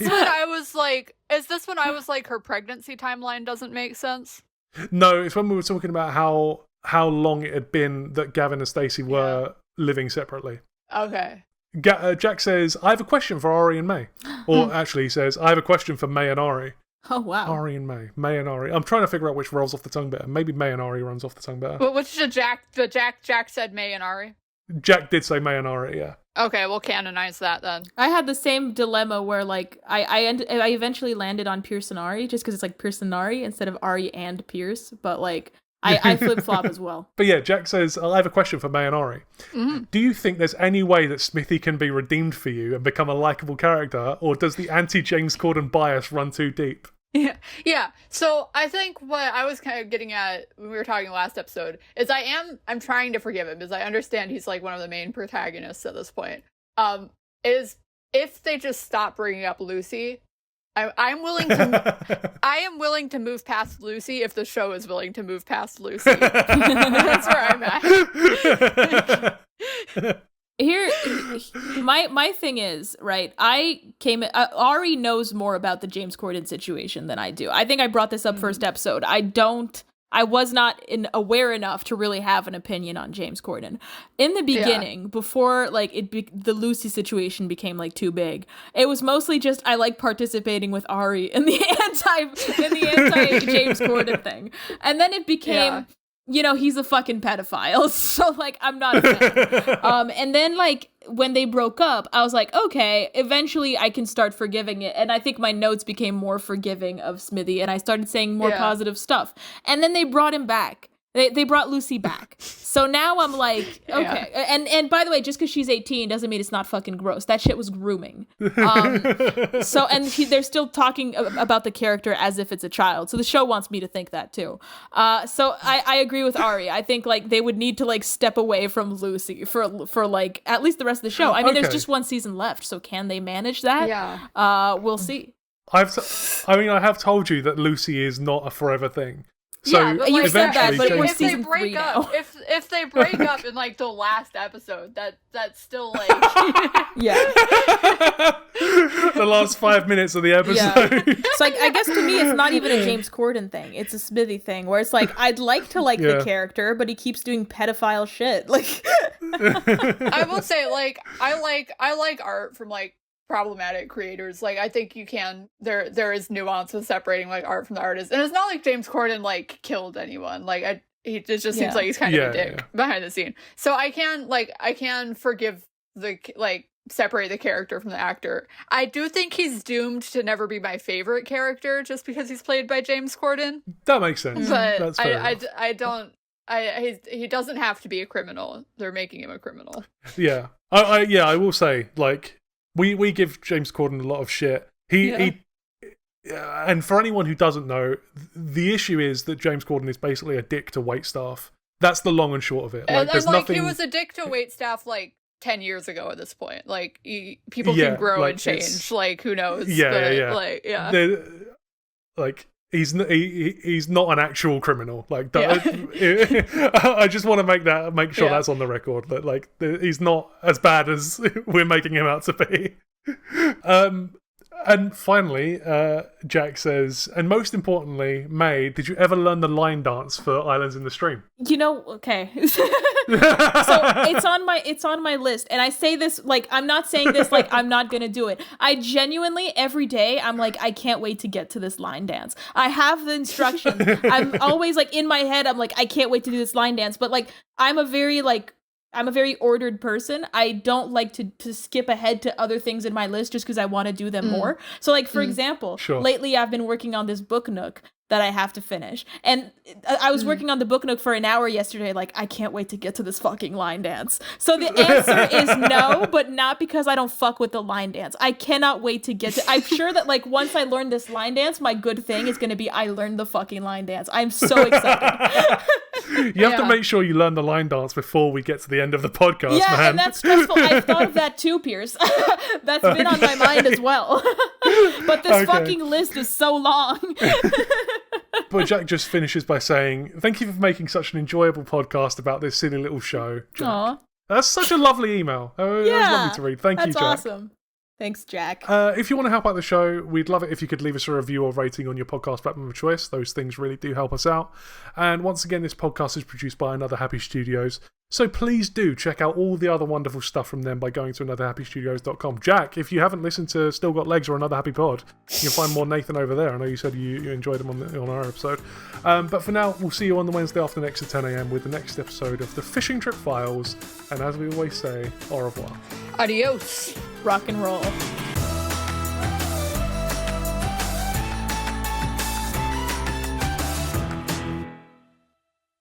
[SPEAKER 4] Is this when I was like, her pregnancy timeline doesn't make sense?
[SPEAKER 3] No, it's when we were talking about how long it had been that Gavin and Stacey were living separately.
[SPEAKER 4] Okay.
[SPEAKER 3] Jack says, I have a question for Ari and May. Or actually he says, I have a question for May and Ari.
[SPEAKER 5] Oh, wow.
[SPEAKER 3] Ari and May. May and Ari. I'm trying to figure out which rolls off the tongue better. Maybe May and Ari runs off the tongue better.
[SPEAKER 4] But which did Jack said May and Ari?
[SPEAKER 3] Jack did say May and Ari, yeah.
[SPEAKER 4] Okay, we'll canonize that then.
[SPEAKER 5] I had the same dilemma where like I eventually landed on Pierce and Ari just because it's like Pierce and Ari instead of Ari and Pierce, but like I flip-flop as well.
[SPEAKER 3] But yeah, Jack says, I have a question for May and Ari. Mm-hmm. Do you think there's any way that Smithy can be redeemed for you and become a likable character, or does the anti-James Corden bias run too deep?
[SPEAKER 4] Yeah. So I think what I was kind of getting at when we were talking last episode is I'm trying to forgive him because I understand he's like one of the main protagonists at this point. Is if they just stop bringing up Lucy, I'm willing to I am willing to move past Lucy if the show is willing to move past Lucy. That's where I'm at.
[SPEAKER 5] Here, my thing is, right, Ari knows more about the James Corden situation than I do. I think I brought this up first episode. I was not aware enough to really have an opinion on James Corden. In the beginning, before like the Lucy situation became like too big, it was mostly just I like participating with Ari in the anti James Corden thing. And then it became he's a fucking pedophile, so like I'm not a fan. And then like when they broke up, I was like, okay, eventually I can start forgiving it. And I think my notes became more forgiving of Smithy, and I started saying more positive stuff. And then they brought him back. They brought Lucy back. So now I'm like, okay. And by the way, just because she's 18 doesn't mean it's not fucking gross. That shit was grooming. They're still talking about the character as if it's a child. So the show wants me to think that too. So I agree with Ari. I think like they would need to like step away from Lucy for like at least the rest of the show. I mean, there's just one season left. So can they manage that? Yeah. We'll see.
[SPEAKER 3] I have told you that Lucy is not a forever thing. So
[SPEAKER 4] but
[SPEAKER 5] you said that, but
[SPEAKER 4] if they break up, if they break up in like the last episode, that's still like
[SPEAKER 3] the last 5 minutes of the episode.
[SPEAKER 5] Yeah. So I guess to me, it's not even a James Corden thing; it's a Smithy thing, where it's like I'd like to like the character, but he keeps doing pedophile shit. Like,
[SPEAKER 4] I will say, like I like art from like problematic creators. Like I think you can there is nuance with separating like art from the artist, and it's not like James Corden like killed anyone. Like it just seems like he's kind of a dick behind the scene. So I can forgive the like separate the character from the actor. I do think he's doomed to never be my favorite character just because he's played by James Corden.
[SPEAKER 3] That makes sense.
[SPEAKER 4] But
[SPEAKER 3] that's
[SPEAKER 4] he doesn't have to be a criminal. They're making him a criminal.
[SPEAKER 3] Yeah. I will say, like, we give James Corden a lot of shit. He and for anyone who doesn't know, the issue is that James Corden is basically a dick to waitstaff. That's the long and short of it. Like,
[SPEAKER 4] and like nothing... he was a dick to waitstaff like 10 years ago at this point. Like people can grow and change. Like who knows?
[SPEAKER 3] Like he's not an actual criminal. Like I just want to make sure that's on the record. That like he's not as bad as we're making him out to be. And finally, Jack says, and most importantly, May, did you ever learn the line dance for Islands in the Stream?
[SPEAKER 5] Okay. So it's on my list, and I say this like I'm not saying this like I'm not gonna do it. I genuinely every day I'm like I can't wait to get to this line dance. I have the instructions. I'm always like in my head I'm like I can't wait to do this line dance, but like I'm a very ordered person. I don't like to skip ahead to other things in my list just because I want to do them more. So like, for example, lately I've been working on this book nook that I have to finish. And I was working on the book nook for an hour yesterday. Like, I can't wait to get to this fucking line dance. So the answer is no, but not because I don't fuck with the line dance. I cannot wait to get to... I'm sure that, like, once I learn this line dance, my good thing is going to be I learned the fucking line dance. I'm so excited.
[SPEAKER 3] You have to make sure you learn the line dance before we get to the end of the podcast, man.
[SPEAKER 5] And that's stressful. I've thought of that too, Pierce. That's been on my mind as well. But this fucking list is so long.
[SPEAKER 3] But Jack just finishes by saying, thank you for making such an enjoyable podcast about this silly little show, Jack.
[SPEAKER 5] Aww.
[SPEAKER 3] That's such a lovely email. That was lovely to read. Thank you, Jack.
[SPEAKER 5] That's awesome. Thanks, Jack.
[SPEAKER 3] If you want to help out the show, we'd love it if you could leave us a review or rating on your podcast platform of choice. Those things really do help us out. And once again, this podcast is produced by Another Happy Studios. So please do check out all the other wonderful stuff from them by going to anotherhappystudios.com. Jack, if you haven't listened to Still Got Legs or Another Happy Pod, you can find more Nathan over there. I know you said you enjoyed him on our episode. But for now, we'll see you on the Wednesday after next at 10 a.m. with the next episode of The Fishing Trip Files. And as we always say, au revoir.
[SPEAKER 4] Adios.
[SPEAKER 5] Rock and roll.